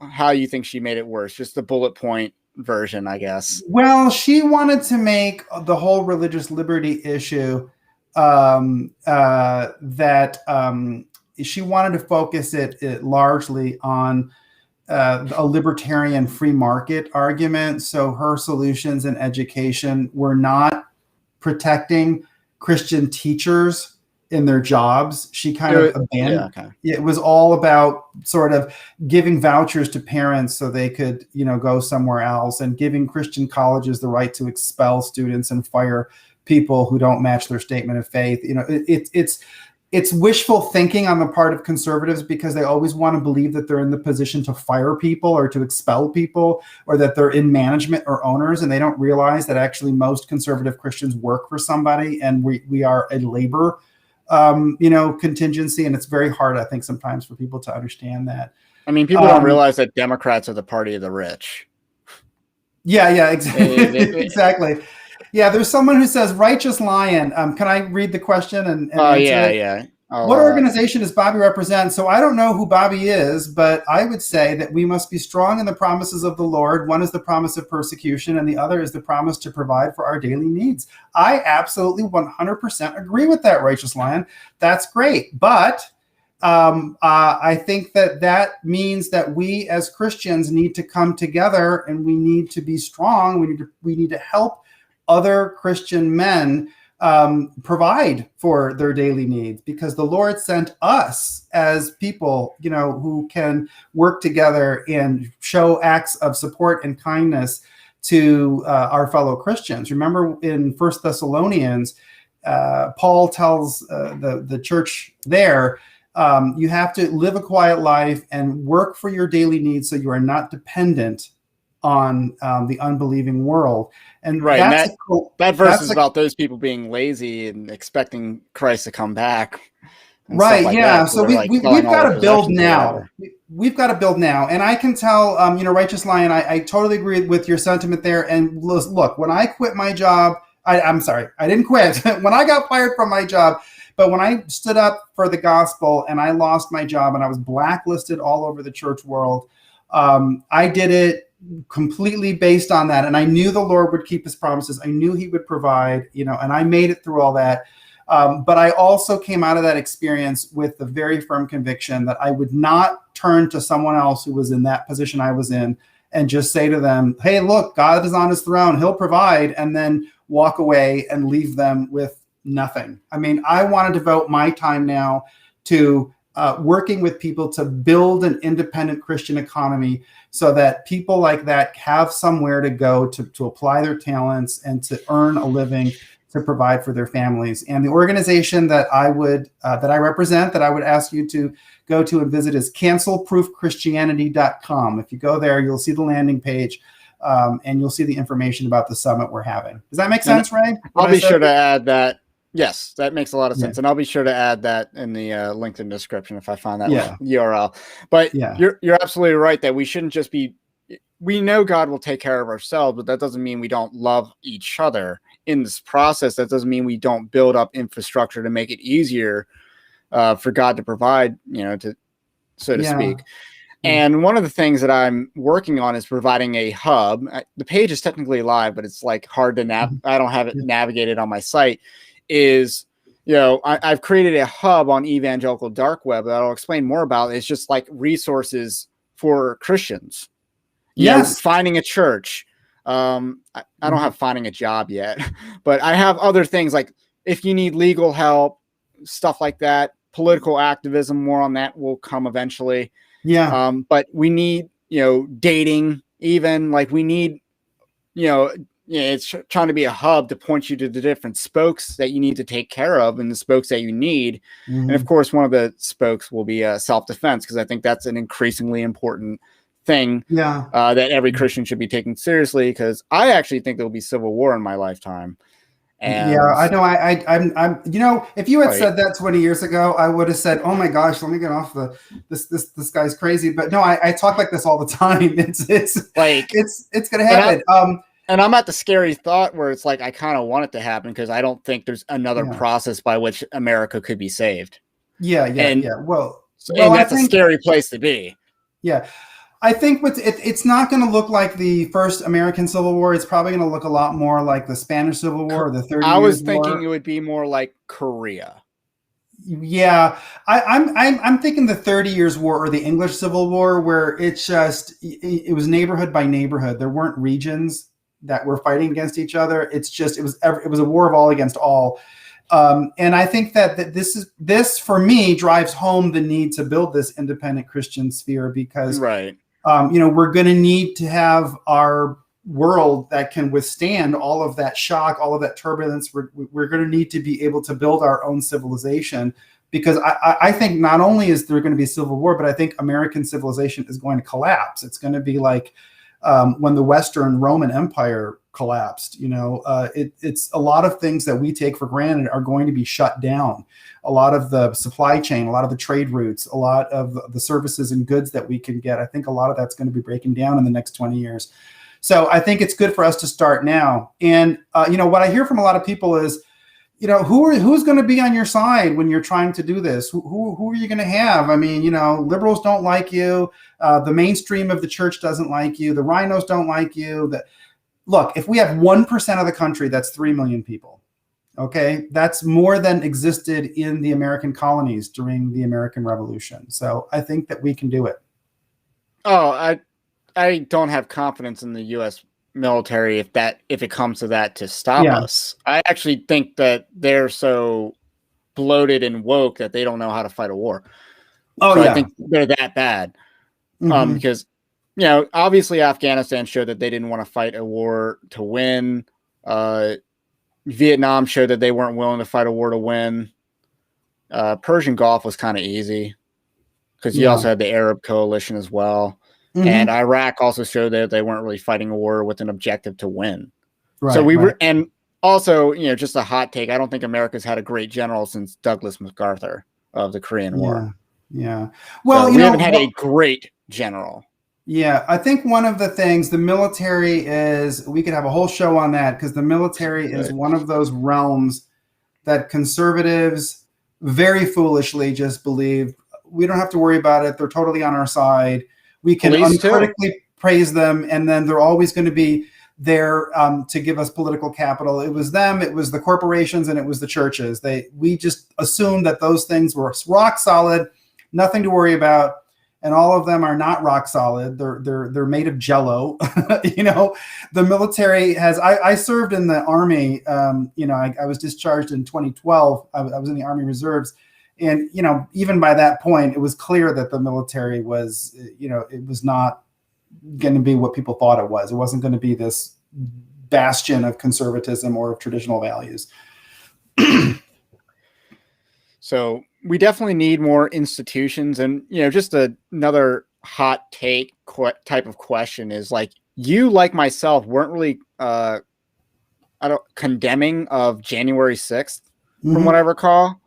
how you think she made it worse. Just the bullet point version, I guess. Well, she wanted to make the whole religious liberty issue that she wanted to focus it largely on a libertarian free market argument. So her solutions in education were not protecting Christian teachers in their jobs. She kind of abandoned. It was all about sort of giving vouchers to parents so they could, go somewhere else, and giving Christian colleges the right to expel students and fire people who don't match their statement of faith. It's wishful thinking on the part of conservatives because they always want to believe that they're in the position to fire people or to expel people, or that they're in management or owners. And they don't realize that actually most conservative Christians work for somebody, and we are a labor, contingency. And it's very hard, I think, sometimes for people to understand that. I mean, people don't realize that Democrats are the party of the rich. Yeah, exactly. Yeah, there's someone who says, Righteous Lion. Can I read the question? What organization does Bobby represent? So I don't know who Bobby is, but I would say that we must be strong in the promises of the Lord. One is the promise of persecution, and the other is the promise to provide for our daily needs. I absolutely 100% agree with that, Righteous Lion. That's great. But I think that means that we as Christians need to come together, and we need to be strong. We need to help other Christian men provide for their daily needs, because the Lord sent us as people, who can work together and show acts of support and kindness to our fellow Christians. Remember in 1 Thessalonians, Paul tells the church there, you have to live a quiet life and work for your daily needs so you are not dependent on the unbelieving world. And that verse is about those people being lazy and expecting Christ to come back. Right. Yeah. So we've got to build now. We've got to build now. And I can tell, Righteous Lion, I totally agree with your sentiment there. And look, when I quit my job, I'm sorry, I didn't quit. When I got fired from my job, but when I stood up for the gospel and I lost my job and I was blacklisted all over the church world, I did it completely based on that. And I knew the Lord would keep his promises. I knew he would provide, and I made it through all that. But I also came out of that experience with the very firm conviction that I would not turn to someone else who was in that position I was in and just say to them, hey, look, God is on his throne, he'll provide, and then walk away and leave them with nothing. I mean, I want to devote my time now to working with people to build an independent Christian economy so that people like that have somewhere to go to apply their talents and to earn a living to provide for their families. And the organization that I represent, that I would ask you to go to and visit, is cancelproofchristianity.com. If you go there, you'll see the landing page, and you'll see the information about the summit we're having. Does that make sense, Ray? I'll be sure to add that. Yes, that makes a lot of sense. And I'll be sure to add that in the LinkedIn description if I find that URL. But you're absolutely right that we shouldn't just be, we know God will take care of ourselves, but that doesn't mean we don't love each other in this process. That doesn't mean we don't build up infrastructure to make it easier for God to provide, so to speak. And one of the things that I'm working on is providing a hub. The page is technically live, but it's like hard to I don't have it navigated on my site. Is, I've created a hub on Evangelical Dark Web that I'll explain more about. It's just like resources for Christians. Finding a church, I don't have finding a job yet, but I have other things like if you need legal help, stuff like that, political activism, more on that will come eventually. Yeah. But we need, dating, even like we need, it's trying to be a hub to point you to the different spokes that you need to take care of and the spokes that you need. And of course, one of the spokes will be self-defense, because I think that's an increasingly important thing that every Christian should be taking seriously, because I actually think there'll be civil war in my lifetime. And I know. I'm. If you had said that 20 years ago, I would have said, "Oh my gosh, let me get off this guy's crazy." But no, I talk like this all the time. It's gonna happen. And I'm at the scary thought where it's like I kind of want it to happen, because I don't think there's another process by which America could be saved. Yeah. Well, and that's a scary place to be. Yeah. I think it's not going to look like the first American Civil War. It's probably going to look a lot more like the Spanish Civil War or the 30 Years' War. I was thinking it would be more like Korea. Yeah, I'm thinking the 30 Years' War or the English Civil War, where it's just it was neighborhood by neighborhood. There weren't regions that were fighting against each other. It's just it was a war of all against all. And I think that this for me drives home the need to build this independent Christian sphere, because we're going to need to have our world that can withstand all of that shock, all of that turbulence. We're going to need to be able to build our own civilization, because I think not only is there going to be civil war, but I think American civilization is going to collapse. It's going to be like when the Western Roman Empire collapsed. It's a lot of things that we take for granted are going to be shut down. A lot of the supply chain, a lot of the trade routes, a lot of the services and goods that we can get. I think a lot of that's going to be breaking down in the next 20 years. So I think it's good for us to start now. And, what I hear from a lot of people is, who's going to be on your side when you're trying to do this? Who are you going to have? I mean, liberals don't like you. The mainstream of the church doesn't like you. The rhinos don't like you. Look, if we have 1% of the country, that's 3 million people. Okay, that's more than existed in the American colonies during the American Revolution. So I think that we can do it. Oh, I don't have confidence in the U.S. military if it comes to that to stop us. I actually think that they're so bloated and woke that they don't know how to fight a war. I think they're that bad. Because obviously Afghanistan showed that they didn't want to fight a war to win. Vietnam showed that they weren't willing to fight a war to win. Persian Gulf was kind of easy, because you also had the Arab coalition as well. And Iraq also showed that they weren't really fighting a war with an objective to win. So were, and also, just a hot take, I don't think America's had a great general since Douglas MacArthur of the Korean War. Yeah. Well, we haven't had a great general. Yeah, I think one of the things, the military is, we could have a whole show on that, because the military is one of those realms that conservatives very foolishly just believe we don't have to worry about it. They're totally on our side. We can uncritically praise them, and then they're always going to be there to give us political capital. It was them, it was the corporations, and it was the churches. We just assumed that those things were rock solid, nothing to worry about. And all of them are not rock solid. They're made of jello. The military has. I served in the Army. I was discharged in 2012. I was in the Army Reserves, and even by that point, it was clear that the military was, it was not going to be what people thought it was. It wasn't going to be this bastion of conservatism or of traditional values. So we definitely need more institutions. And, just another hot take type of question is, like, you, like myself, weren't really condemning of January 6th, from what I recall.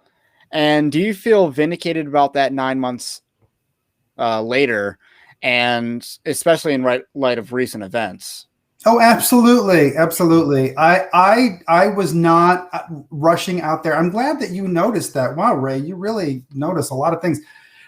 And do you feel vindicated about that 9 months later, and especially in light of recent events? Oh, absolutely. Absolutely. I was not rushing out there. I'm glad that you noticed that. Wow, Ray, you really notice a lot of things.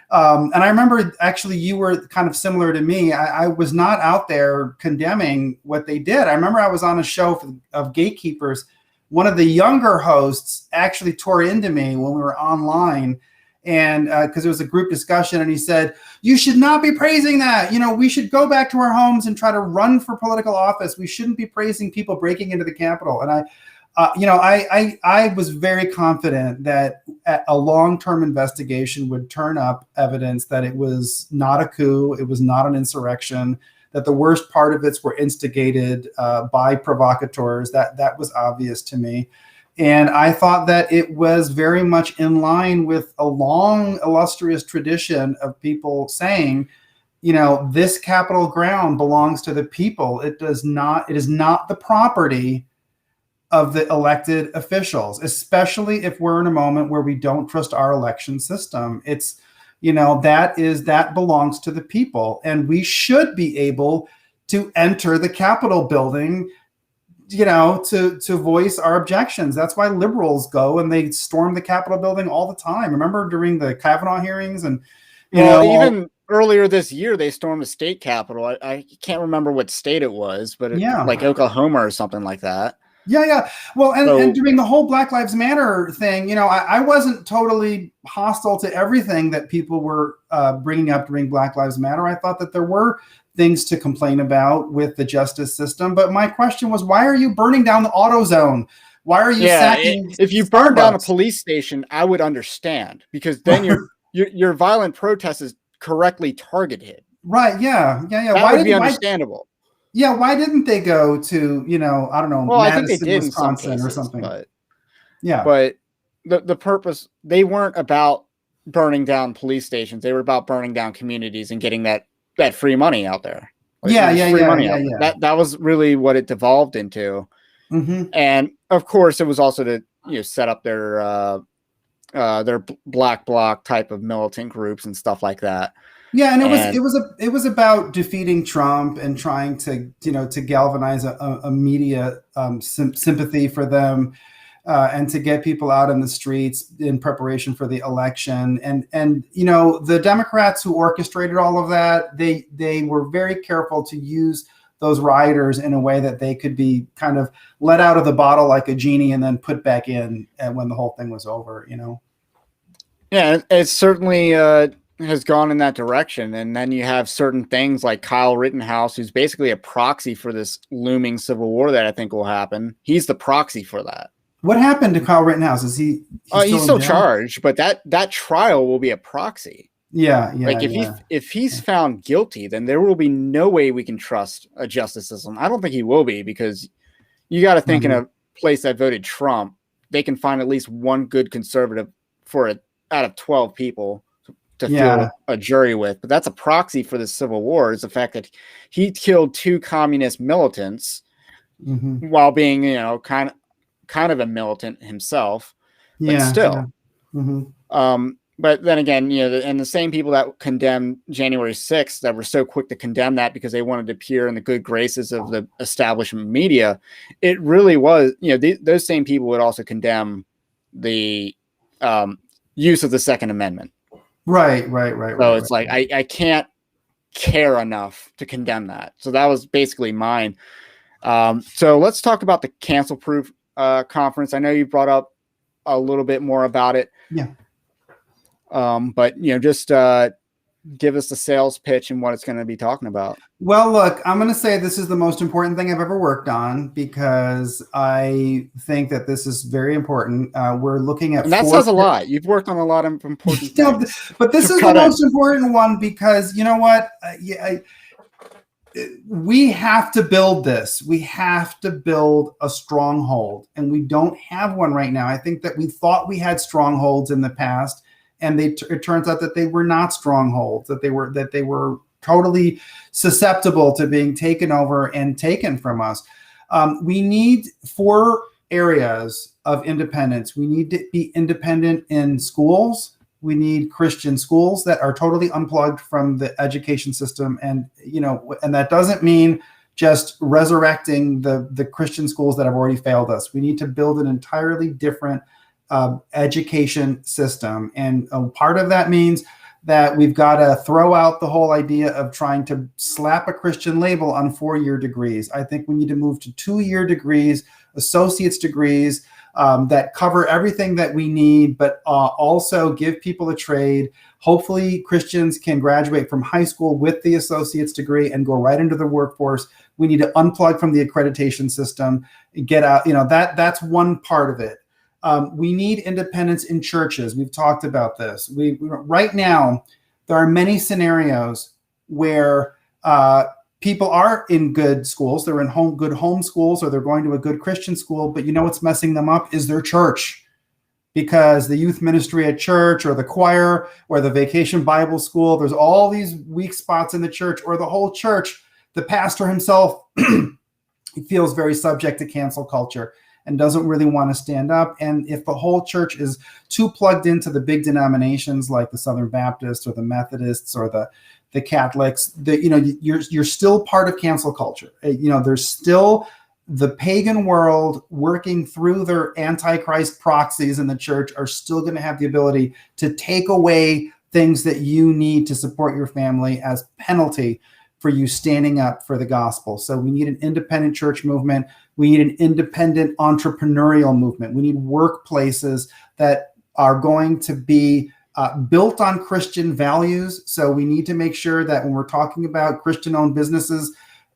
And I remember, actually, you were kind of similar to me. I was not out there condemning what they did. I remember I was on a show of Gatekeepers. One of the younger hosts actually tore into me when we were online. And because it was a group discussion, and he said, you should not be praising that. We should go back to our homes and try to run for political office. We shouldn't be praising people breaking into the Capitol. And I was very confident that a long-term investigation would turn up evidence that it was not a coup, it was not an insurrection, that the worst part of it were instigated by provocateurs. That was obvious to me. And I thought that it was very much in line with a long, illustrious tradition of people saying, this Capitol ground belongs to the people. It is not the property of the elected officials, especially if we're in a moment where we don't trust our election system. It's, that belongs to the people. And we should be able to enter the Capitol building to voice our objections. That's why liberals go and they storm the Capitol building all the time. Remember during the Kavanaugh hearings and even earlier this year they stormed the state capitol. I can't remember what state it was, but like Oklahoma or something like that. Yeah. Well, and during the whole Black Lives Matter thing, I wasn't totally hostile to everything that people were bringing up during Black Lives Matter. I thought that there were things to complain about with the justice system. But my question was, why are you burning down the AutoZone? Why are you sacking if you burn down a police station, I would understand, because then your violent protest is correctly targeted. Right. Yeah. That would be understandable. Why didn't they go to, I don't know, well, Madison, I think they did Wisconsin in some cases, or something. But the purpose, they weren't about burning down police stations. They were about burning down communities and getting that free money out there. That was really what it devolved into. Mm-hmm. And of course, it was also to set up their black bloc type of militant groups and stuff like that. Yeah, and it was about defeating Trump and trying to galvanize a media sympathy for them, and to get people out in the streets in preparation for the election. And the Democrats who orchestrated all of that, they were very careful to use those rioters in a way that they could be kind of let out of the bottle like a genie and then put back in when the whole thing was over. Yeah, it certainly has gone in that direction. And then you have certain things like Kyle Rittenhouse, who's basically a proxy for this looming civil war that I think will happen. He's the proxy for that. What happened to Kyle Rittenhouse? Is he's still charged, but that trial will be a proxy. Yeah. Like if he's found guilty, then there will be no way we can trust a justice system. I don't think he will be, because you got to think in a place that voted Trump, they can find at least one good conservative for it out of 12 people to fill a jury with. But that's a proxy for the Civil War, is the fact that he killed 2 communist militants while being, kind of a militant himself, but still. Yeah. Mm-hmm. But then again, and the same people that condemned January 6th, that were so quick to condemn that because they wanted to appear in the good graces of the establishment media, it really was, those same people would also condemn the use of the Second Amendment. Right. So it's like, I can't care enough to condemn that. So that was basically mine. So let's talk about the Cancel Proof conference. I know you brought up a little bit more about it. Yeah. But just give us the sales pitch and what it's going to be talking about. Well, look, I'm going to say this is the most important thing I've ever worked on, because I think that this is very important. We're looking at, and that says a lot. You've worked on a lot of important things. But this is the most important one, because you know what? We have to build this. We have to build a stronghold, and we don't have one right now. I think that we thought we had strongholds in the past, and it turns out that they were not strongholds, that they were totally susceptible to being taken over and taken from us. We need 4 areas of independence. We need to be independent in schools. We need Christian schools that are totally unplugged from the education system. And, and that doesn't mean just resurrecting the Christian schools that have already failed us. We need to build an entirely different education system. And part of that means that we've got to throw out the whole idea of trying to slap a Christian label on 4-year degrees. I think we need to move to 2-year degrees, associate's degrees, that cover everything that we need, but also give people a trade. Hopefully Christians can graduate from high school with the associate's degree and go right into the workforce. We need to unplug from the accreditation system and get out. That's one part of it. We need independence in churches. We've talked about this. Right now, there are many scenarios where people are in good schools. They're in good home schools, or they're going to a good Christian school. But what's messing them up is their church, because the youth ministry at church, or the choir, or the vacation Bible school, there's all these weak spots in the church, or the whole church. The pastor himself feels very subject to cancel culture and doesn't really want to stand up. And if the whole church is too plugged into the big denominations like the Southern Baptists or the Methodists or the Catholics, you're still part of cancel culture. There's still the pagan world working through their antichrist proxies in the church are still going to have the ability to take away things that you need to support your family as penalty for you standing up for the gospel. So we need an independent church movement. We need an independent entrepreneurial movement. We need workplaces that are going to be built on Christian values. So we need to make sure that when we're talking about Christian-owned businesses,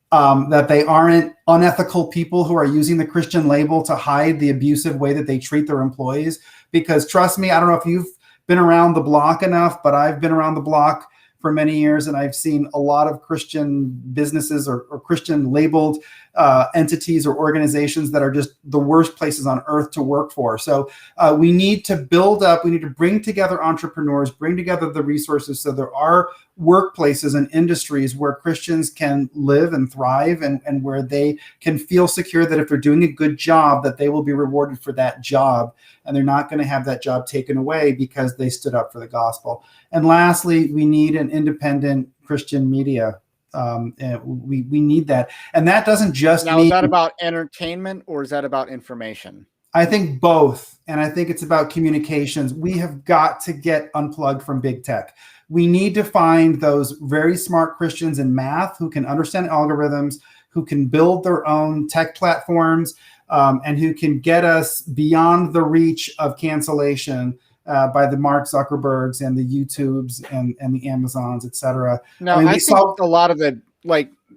that they aren't unethical people who are using the Christian label to hide the abusive way that they treat their employees. Because trust me, I don't know if you've been around the block enough, but I've been around the block for many years, and I've seen a lot of Christian businesses or Christian labeled entities or organizations that are just the worst places on earth to work for. So we need to build up, we need to bring together entrepreneurs, bring together the resources so there are workplaces and industries where Christians can live and thrive, and where they can feel secure that if they're doing a good job, that they will be rewarded for that job, and they're not going to have that job taken away because they stood up for the gospel. And lastly, we need an independent Christian media. We need that. And that doesn't just mean... Now, is that about entertainment, or is that about information? I think both. And I think it's about communications. We have got to get unplugged from big tech. We need to find those very smart Christians in math who can understand algorithms, who can build their own tech platforms, and who can get us beyond the reach of cancellation by the Mark Zuckerbergs and the YouTubes and the Amazons, et cetera. No, I think a lot of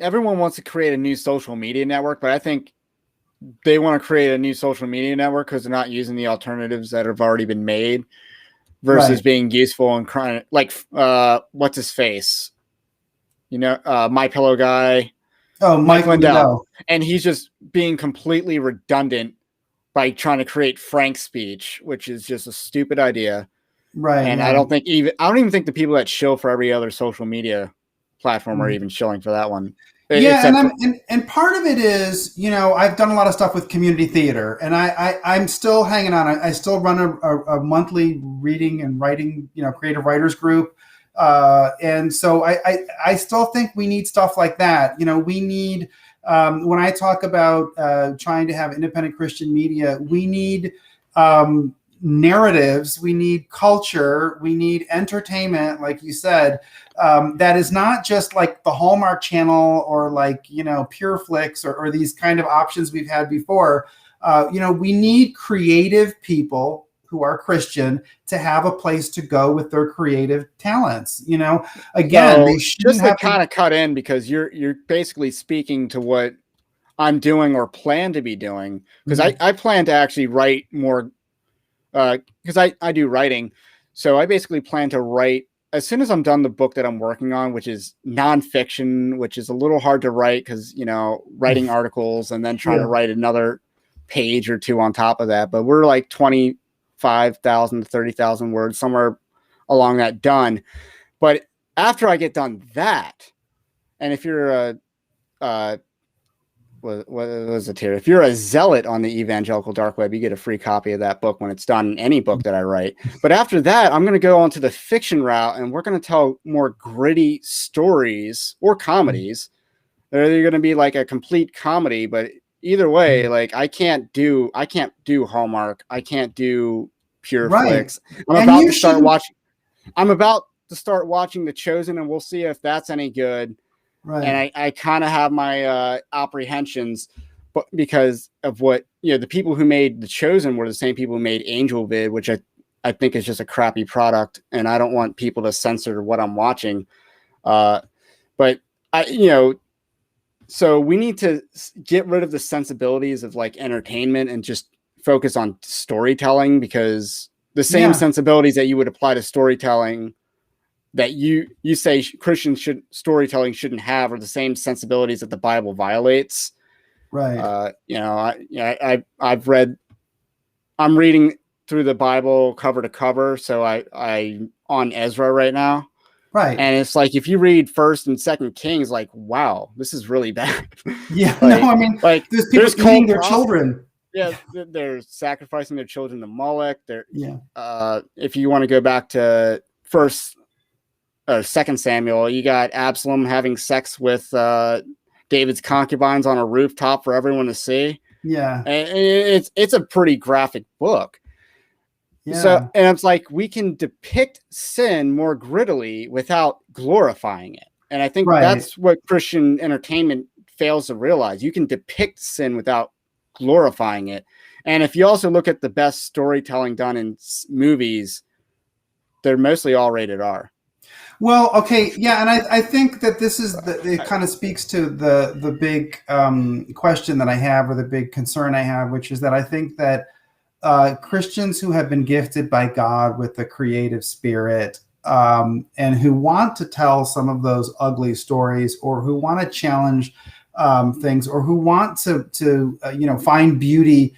everyone wants to create a new social media network, but I think they want to create a new social media network because they're not using the alternatives that have already been made versus being useful and crying. Like, what's his face? My Pillow guy. Oh, Mike Lindell. And he's just being completely redundant by trying to create frank speech, which is just a stupid idea. Right. And I don't even think the people that shill for every other social media platform are even shilling for that one. Yeah, and part of it is, I've done a lot of stuff with community theater, and I'm still hanging on. I still run a monthly reading and writing, creative writers group. And so I still think we need stuff like that. We need, when I talk about trying to have independent Christian media, we need narratives, we need culture, we need entertainment, like you said, that is not just like the Hallmark Channel or Pure Flix or these kind of options we've had before. We need creative people who are Christian to have a place to go with their creative talents. Again, they shouldn't have to kind of cut in, because you're basically speaking to what I'm doing or plan to be doing, because I plan to actually write more, because I do writing. So I basically plan to write as soon as I'm done the book that I'm working on, which is nonfiction, which is a little hard to write because, writing articles and then trying to write another page or two on top of that. But we're like 25,000 to 30,000 words, somewhere along that done. But after I get done that, and if you're what was it here? If you're a zealot on the Evangelical Dark Web, you get a free copy of that book when it's done in any book that I write. But after that, I'm going to go on to the fiction route, and we're going to tell more gritty stories or comedies. They're going to be like a complete comedy, but either way, like I can't do Hallmark. I can't do Pure Flix. I'm about to start watching The Chosen, and we'll see if that's any good. Right. And I kind of have my apprehensions, but because of what, the people who made The Chosen were the same people who made Angel Vid, which I think is just a crappy product, and I don't want people to censor what I'm watching. But so we need to get rid of the sensibilities of like entertainment and just focus on storytelling, because the same sensibilities that you would apply to storytelling that you say storytelling shouldn't have are the same sensibilities that the Bible violates. Right. I'm reading through the Bible cover to cover. So I on Ezra right now. Right. And it's like, if you read 1st and 2nd Kings, like, wow, this is really bad. Yeah. No, I mean, like there's people eating their children. Yeah. They're sacrificing their children to Molech. If you want to go back to 2nd Samuel, you got Absalom having sex with David's concubines on a rooftop for everyone to see. Yeah. And it's a pretty graphic book. Yeah. So, and it's like, we can depict sin more grittily without glorifying it. And I think that's what Christian entertainment fails to realize. You can depict sin without glorifying it. And if you also look at the best storytelling done in movies, they're mostly all rated R. Well, okay, yeah, and I think that this is it kind of speaks to the big question that I have, or the big concern I have, which is that I think that Christians who have been gifted by God with the creative spirit, and who want to tell some of those ugly stories, or who want to challenge things, or who want to find beauty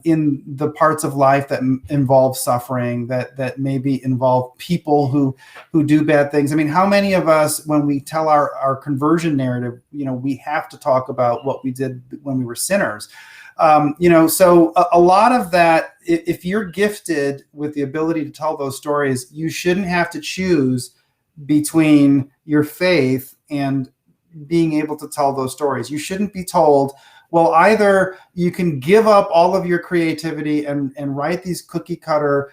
in the parts of life that involve suffering, that maybe involve people who do bad things. I mean, how many of us, when we tell our conversion narrative, we have to talk about what we did when we were sinners. So a lot of that, if you're gifted with the ability to tell those stories, you shouldn't have to choose between your faith and being able to tell those stories. You shouldn't be told, well, either you can give up all of your creativity and write these cookie cutter,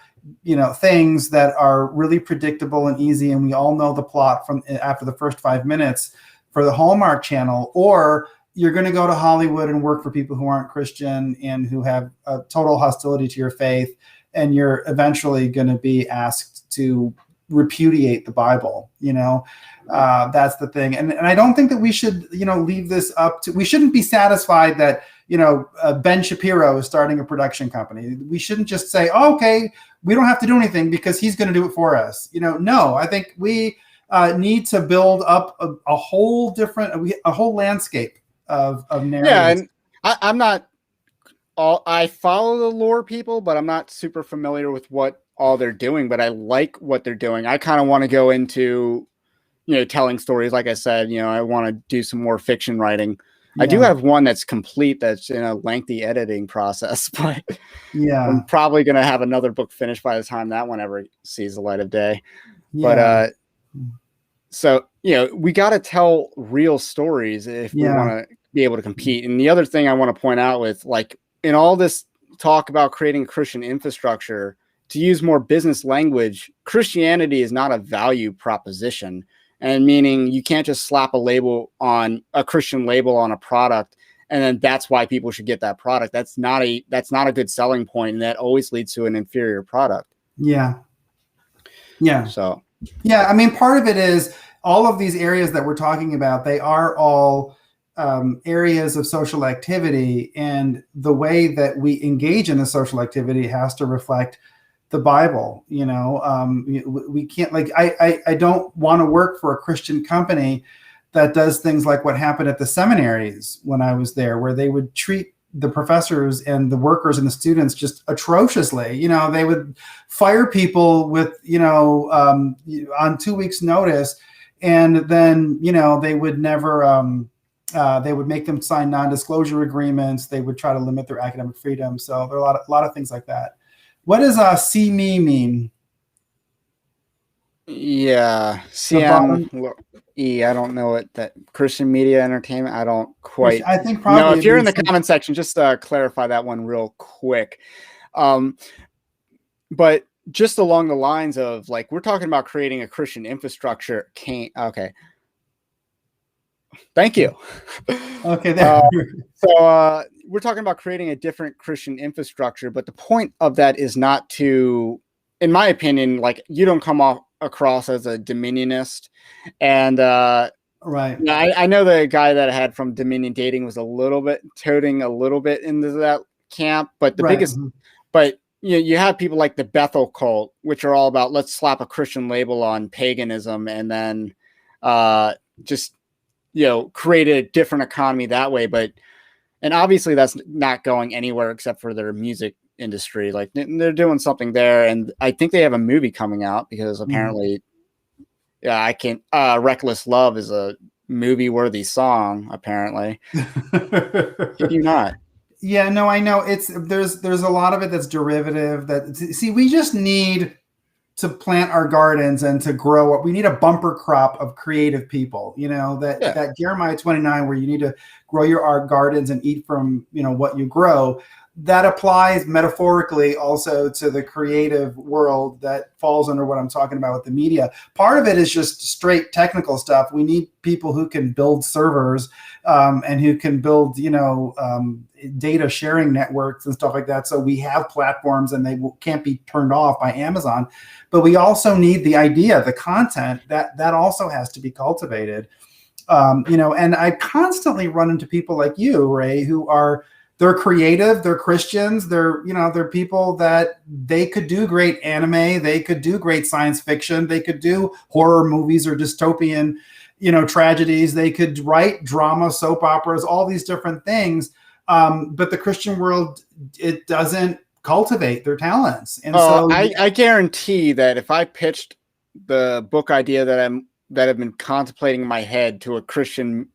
things that are really predictable and easy, and we all know the plot from after the first 5 minutes for the Hallmark Channel, or you're going to go to Hollywood and work for people who aren't Christian and who have a total hostility to your faith, and you're eventually going to be asked to repudiate the Bible. That's the thing. And I don't think that we should, leave this up to, we shouldn't be satisfied that, Ben Shapiro is starting a production company. We shouldn't just say, oh, okay, we don't have to do anything because he's going to do it for us. No, I think we need to build up a whole landscape of narratives. Yeah. And I'm not I follow the lore people, but I'm not super familiar with what all they're doing, but I like what they're doing. I kind of want to go into, telling stories. Like I said, I want to do some more fiction writing. Yeah. I do have one that's complete, that's in a lengthy editing process, but I'm probably going to have another book finished by the time that one ever sees the light of day. Yeah. But, so, we got to tell real stories if we want to be able to compete. And the other thing I want to point out with, like, in all this talk about creating a Christian infrastructure, to use more business language, Christianity is not a value proposition. And meaning you can't just slap a Christian label on a product, and then that's why people should get that product. That's not a good selling point, and that always leads to an inferior product. Yeah. Yeah. So, yeah, I mean, part of it is all of these areas that we're talking about, they are all areas of social activity, and the way that we engage in the social activity has to reflect the Bible. We can't, like, I don't want to work for a Christian company that does things like what happened at the seminaries when I was there, where they would treat the professors and the workers and the students just atrociously. They would fire people with, on 2 weeks notice, and then, they would never, they would make them sign non-disclosure agreements. They would try to limit their academic freedom. So there are a lot of things like that. What does see me mean? Yeah, CME. I don't know what that Christian media entertainment. I don't quite. I think probably. No, if you're in the comment section, just clarify that one real quick. But just along the lines of, like, we're talking about creating a Christian infrastructure. Okay. Thank you. Okay, there. So we're talking about creating a different Christian infrastructure, but the point of that is not to, in my opinion, like you don't come off across as a dominionist. And Right. yeah, I know the guy that I had from Dominion Dating was a little bit toting a little bit into that camp, but the Right. biggest, but you have people like the Bethel cult, which are all about let's slap a Christian label on paganism and then just create a different economy that way. And obviously that's not going anywhere except for their music industry. Like they're doing something there, and I think they have a movie coming out because apparently, yeah, I can't. Reckless Love is a movie worthy song. Apparently, did you not? Yeah, no, I know there's a lot of it that's derivative. We just need to plant our gardens and to grow up. We need a bumper crop of creative people, that Jeremiah 29, where you need to grow your gardens and eat from, what you grow. That applies metaphorically also to the creative world that falls under what I'm talking about with the media. Part of it is just straight technical stuff. We need people who can build servers and who can build, data sharing networks and stuff like that. So we have platforms and they can't be turned off by Amazon. But we also need the idea, the content that also has to be cultivated. And I constantly run into people like you, Ray, they're creative, they're Christians, they're people that they could do great anime, they could do great science fiction, they could do horror movies or dystopian, tragedies, they could write drama, soap operas, all these different things. But the Christian world, it doesn't cultivate their talents. And I guarantee that if I pitched the book idea that I've been contemplating in my head to a Christian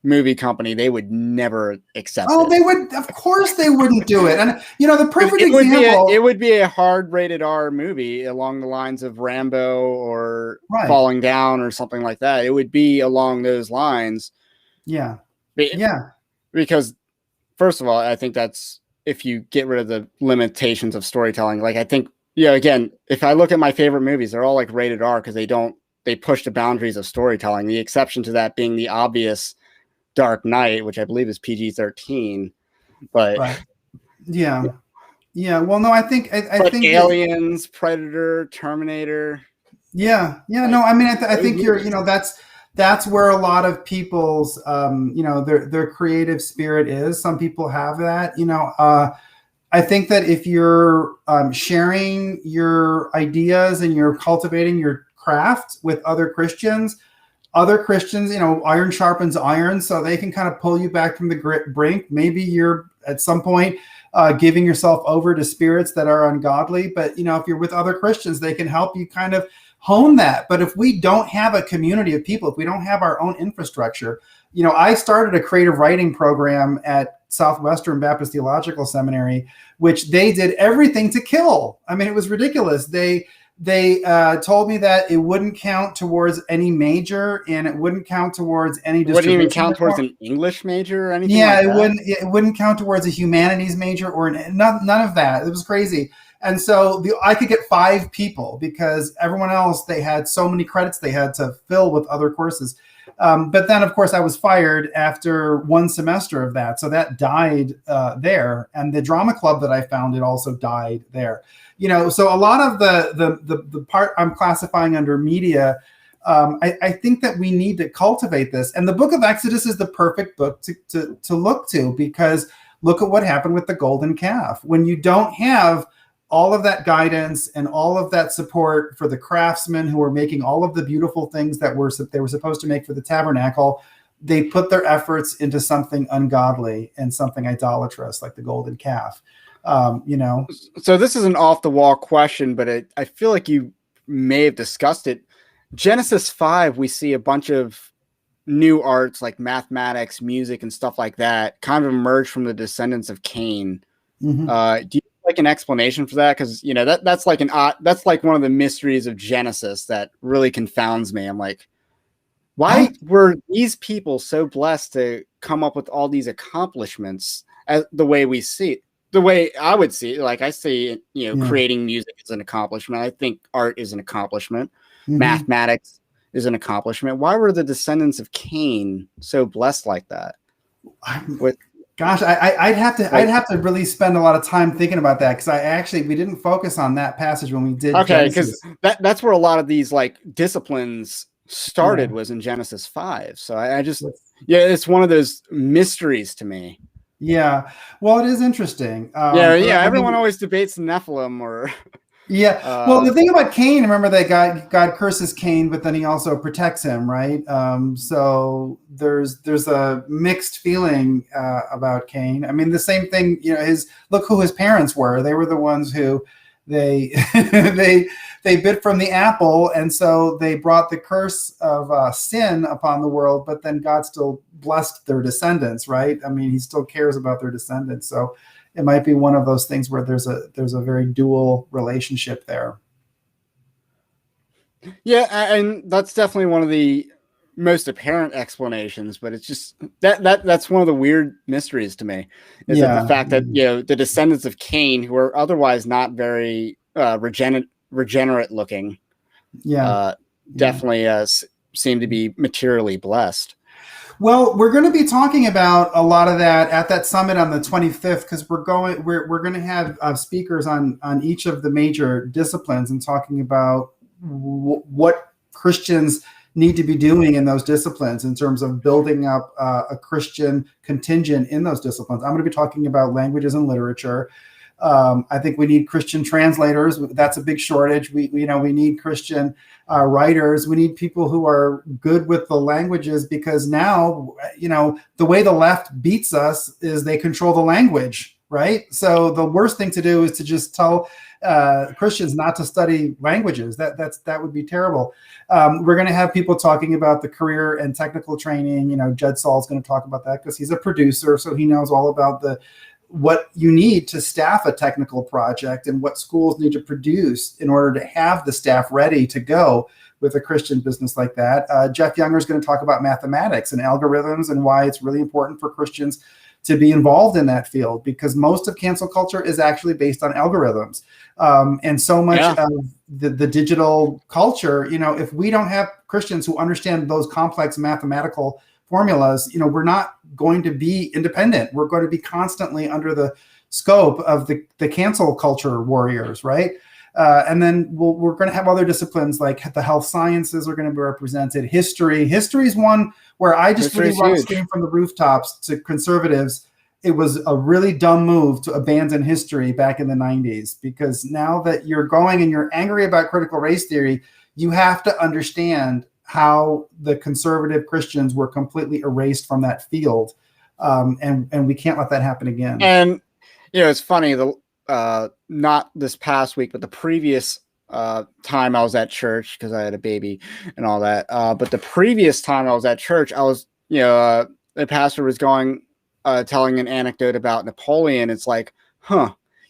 movie company, they would never accept it. They would, of course they wouldn't do it. And the perfect example, it would be a hard rated R movie along the lines of Rambo or Falling Down or something like that. It would be along those lines. Yeah. Because first of all, I think that's if you get rid of the limitations of storytelling. Like I think, again, if I look at my favorite movies, they're all like rated R because they push the boundaries of storytelling. The exception to that being the obvious Dark Knight, which I believe is PG-13, but yeah. Well, no, I think Aliens, Predator, Terminator. Yeah. No, I mean, I think you're, that's where a lot of people's, their creative spirit is. Some people have that, I think that if you're sharing your ideas and you're cultivating your craft with other Christians, iron sharpens iron, so they can kind of pull you back from the brink. Maybe you're at some point giving yourself over to spirits that are ungodly, but if you're with other Christians, they can help you kind of hone that. But if we don't have a community of people, if we don't have our own infrastructure, I started a creative writing program at Southwestern Baptist Theological Seminary, which they did everything to kill. I mean, it was ridiculous. They told me that it wouldn't count towards any major, and it wouldn't count towards any. It wouldn't even count towards an English major or anything. Yeah, like it wouldn't count towards a humanities major or none of that. It was crazy. And so I could get 5 people because everyone else, they had so many credits they had to fill with other courses. But then, of course, I was fired after 1 semester of that. So that died there. And the drama club that I founded also died there. So a lot of the part I'm classifying under media, I think that we need to cultivate this. And the book of Exodus is the perfect book to look to, because look at what happened with the golden calf. When you don't have all of that guidance and all of that support for the craftsmen who were making all of the beautiful things that they were supposed to make for the tabernacle, they put their efforts into something ungodly and something idolatrous like the golden calf. So this is an off the wall question, but I feel like you may have discussed it. Genesis 5, we see a bunch of new arts like mathematics, music, and stuff like that kind of emerge from the descendants of Cain. Mm-hmm. Do you like an explanation for that? Because that's like one of the mysteries of Genesis that really confounds me. I'm like, why were these people so blessed to come up with all these accomplishments as the way we see it? The way I would see it, like I see, creating music is an accomplishment. I think art is an accomplishment. Mm-hmm. Mathematics is an accomplishment. Why were the descendants of Cain so blessed like that? With Gosh, I'd have to really spend a lot of time thinking about that, because we didn't focus on that passage when we did because Genesis. that's where a lot of these like disciplines started, was in Genesis 5. So I just it's one of those mysteries to me. Yeah, well, it is interesting. Everyone always debates the Nephilim or. Yeah, well, the thing about Cain, remember that God curses Cain, but then he also protects him, right? So there's a mixed feeling about Cain. I mean, the same thing, look who his parents were. They were the ones who they they bit from the apple, and so they brought the curse of sin upon the world. But then God still blessed their descendants, right? I mean, he still cares about their descendants. So it might be one of those things where there's a very dual relationship there. Yeah, and that's definitely one of the most apparent explanations, but it's just that's one of the weird mysteries to me, is that the fact that the descendants of Cain, who are otherwise not very regenerate looking, definitely seem to be materially blessed. Well, we're going to be talking about a lot of that at that summit on the 25th, because we're going to have speakers on each of the major disciplines and talking about what Christians need to be doing in those disciplines in terms of building up a Christian contingent in those disciplines. I'm going to be talking about languages and literature. I think we need Christian translators. That's a big shortage. We need Christian writers. We need people who are good with the languages, because now, the way the left beats us is they control the language, right? So the worst thing to do is to just tell Christians not to study languages. That would be terrible. We're going to have people talking about the career and technical training. Jed Saul's going to talk about that because he's a producer, so he knows all about what you need to staff a technical project and what schools need to produce in order to have the staff ready to go with a Christian business like that. Jeff Younger is going to talk about mathematics and algorithms and why it's really important for Christians to be involved in that field, because most of cancel culture is actually based on algorithms. And so much of the digital culture, if we don't have Christians who understand those complex mathematical formulas, we're not going to be independent. We're going to be constantly under the scope of the cancel culture warriors, right? And then we're going to have other disciplines like the health sciences are going to be represented. History is one where I just really want to scream from the rooftops to conservatives. It was a really dumb move to abandon history back in the 90s, because now that you're going and you're angry about critical race theory, you have to understand how the conservative Christians were completely erased from that field. And we can't let that happen again. And, it's funny, not this past week, but the previous time I was at church, because I had a baby and all that. But the previous time I was at church, I was, the pastor was telling an anecdote about Napoleon. It's like,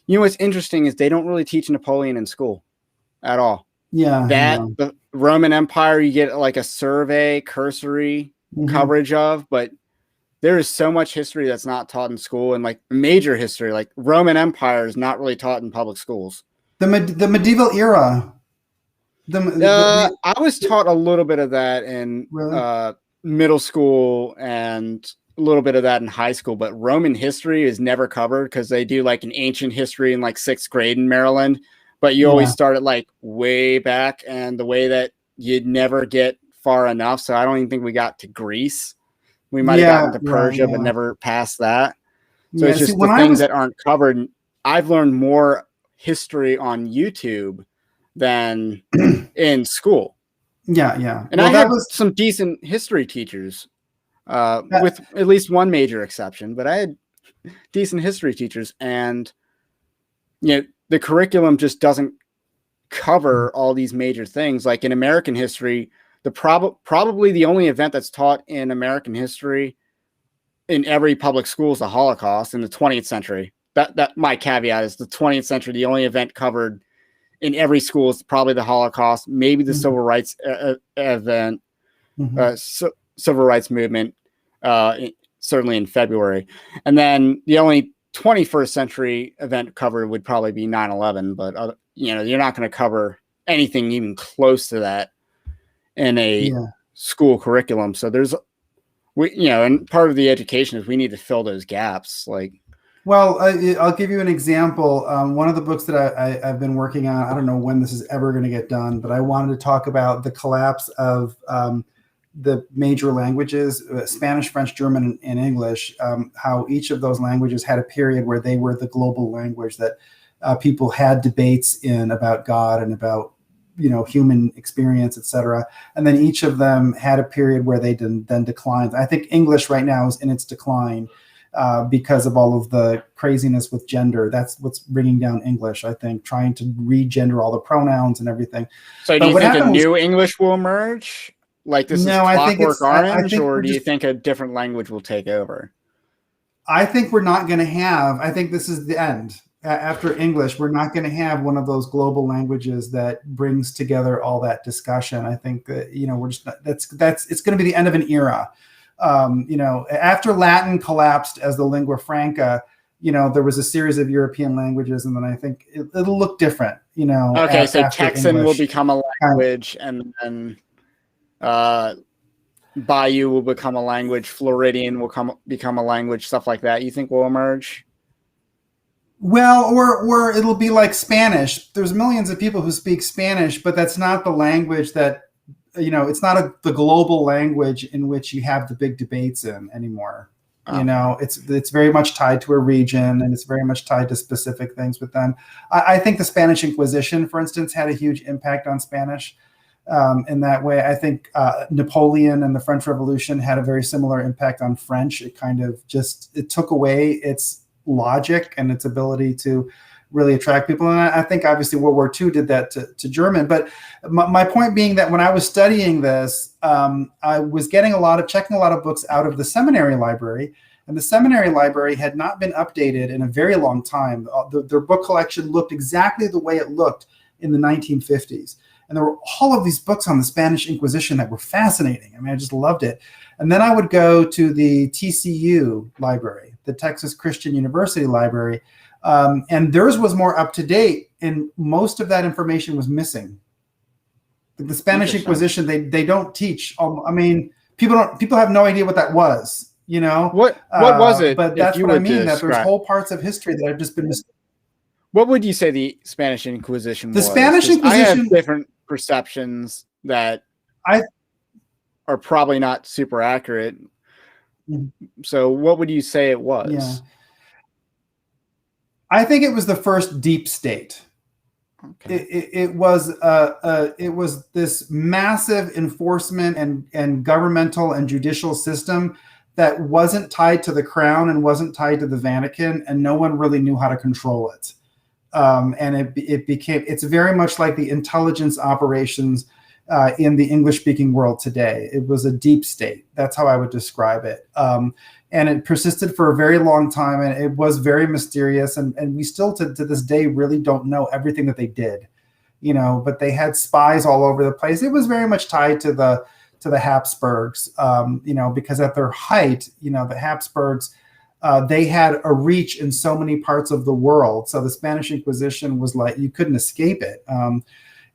what's interesting is they don't really teach Napoleon in school at all. The Roman Empire, you get like a survey, cursory coverage of, but there is so much history that's not taught in school, and like major history, like Roman Empire is not really taught in public schools. The medieval era. I was taught a little bit of that in middle school and a little bit of that in high school, but Roman history is never covered because they do like an ancient history in like 6th grade in Maryland. But you always start at like way back, and the way that you'd never get far enough. So I don't even think we got to Greece. We might have gotten to Persia, but never past that. So it's just the things that aren't covered. I've learned more history on YouTube than in school. Yeah. And I had some decent history teachers, with at least one major exception, but I had decent history teachers, and the curriculum just doesn't cover all these major things. Like in American history, probably the only event that's taught in American history in every public school is the Holocaust in the 20th century. That my caveat is the 20th century. The only event covered in every school is probably the Holocaust, maybe the civil rights event, civil rights movement, certainly in February. And then the only 21st century event covered would probably be 9/11, but you're not going to cover anything even close to that in a Yeah. school curriculum. So and part of the education is we need to fill those gaps. Like, well, I'll give you an example. One of the books that I've been working on, I don't know when this is ever going to get done, but I wanted to talk about the collapse of the major languages, Spanish, French, German, and English, how each of those languages had a period where they were the global language that people had debates in about God and about human experience, etc. And then each of them had a period where they then declined. I think English right now is in its decline because of all of the craziness with gender. That's what's bringing down English, I think, trying to regender all the pronouns and everything. So do you think a new English will emerge? Like this is Clockwork Orange, or do you think a different language will take over? I think we're not going to have, I think this is the end. After English, we're not going to have one of those global languages that brings together all that discussion. I think that, we're just not, it's going to be the end of an era. After Latin collapsed as the lingua franca, there was a series of European languages, and then I think it'll look different, Okay, so Texan English will become a language, and then Bayou will become a language, Floridian will become a language, stuff like that, you think will emerge? Well, or it'll be like Spanish. There's millions of people who speak Spanish, but that's not the language that, it's not the global language in which you have the big debates in anymore. Oh. It's very much tied to a region, and it's very much tied to specific things with them. I think the Spanish Inquisition, for instance, had a huge impact on Spanish in that way. I think Napoleon and the French Revolution had a very similar impact on French. It kind of it took away its logic and its ability to really attract people. And I think obviously World War II did that to German. But my point being that when I was studying this, I was checking a lot of books out of the seminary library. And the seminary library had not been updated in a very long time. Their book collection looked exactly the way it looked in the 1950s. And there were all of these books on the Spanish Inquisition that were fascinating. I mean, I just loved it. And then I would go to the TCU library, the Texas Christian University Library, and theirs was more up to date, and most of that information was missing. The Spanish Inquisition, they don't teach. I mean, people have no idea what that was. What was it? But that's what I mean. That there's whole parts of history that have just been missing. What would you say the Spanish Inquisition was? The Spanish Inquisition. I have different perceptions that are probably not super accurate. So what would you say it was? Yeah. I think it was the first deep state. Okay. It was this massive enforcement and governmental and judicial system that wasn't tied to the crown and wasn't tied to the Vatican, and no one really knew how to control it. And it's very much like the intelligence operations in the English-speaking world today. It was a deep state. That's how I would describe it. And it persisted for a very long time, and it was very mysterious. And we still, to this day, really don't know everything that they did. But they had spies all over the place. It was very much tied to the Habsburgs, because at their height, the Habsburgs, they had a reach in so many parts of the world. So the Spanish Inquisition was like, you couldn't escape it.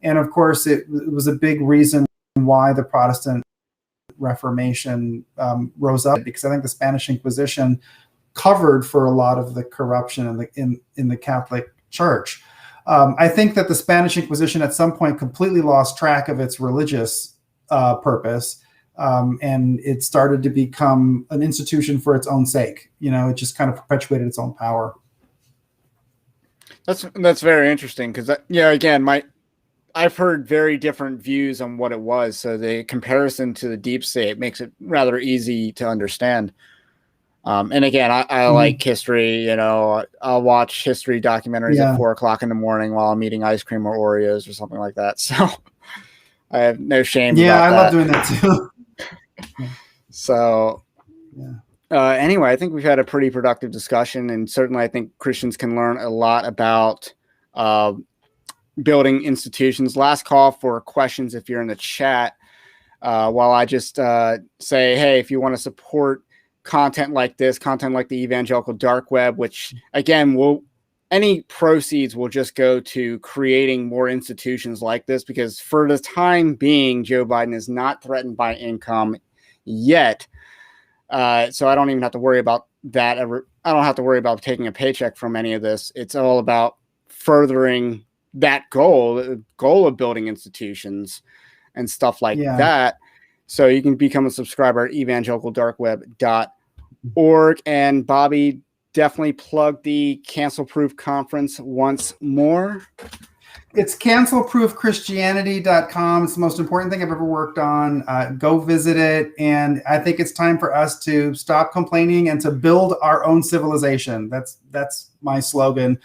And of course, it was a big reason why the Protestant Reformation rose up, because I think the Spanish Inquisition covered for a lot of the corruption in the Catholic Church. I think that the Spanish Inquisition at some point completely lost track of its religious purpose, and it started to become an institution for its own sake. It just kind of perpetuated its own power. That's very interesting, because again, I've heard very different views on what it was. So the comparison to the deep state makes it rather easy to understand. And again, I like history. I'll watch history documentaries at 4:00 in the morning while I'm eating ice cream or Oreos or something like that. So I have no shame. Yeah, about I love doing that too. So anyway, I think we've had a pretty productive discussion, and certainly I think Christians can learn a lot about building institutions. Last call for questions if you're in the chat, while I just say, hey, if you want to support content like this, content like the Evangelical Dark Web, which again any proceeds will just go to creating more institutions like this, because for the time being, Joe Biden is not threatened by income yet. So I don't even have to worry about that ever. I don't have to worry about taking a paycheck from any of this. It's all about furthering that goal, the goal of building institutions and stuff like that. So you can become a subscriber at evangelicaldarkweb.org. And Bobby, definitely plug the Cancel Proof Conference once more. It's cancelproofchristianity.com. It's the most important thing I've ever worked on. Go visit it. And I think it's time for us to stop complaining and to build our own civilization. That's my slogan.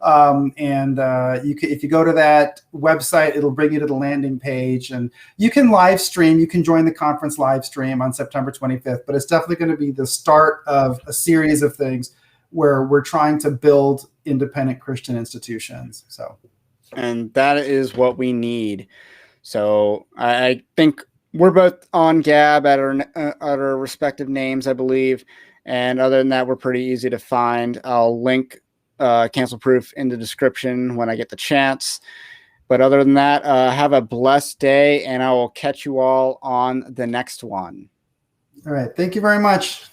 If you go to that website, it'll bring you to the landing page, and you can live stream. You can join the conference live stream on September 25th, but it's definitely going to be the start of a series of things where we're trying to build independent Christian institutions. And that is what we need. So I think we're both on Gab at our respective names, I believe. And other than that, we're pretty easy to find. I'll link Cancel Proof in the description when I get the chance. But other than that, have a blessed day, and I will catch you all on the next one. All right. Thank you very much.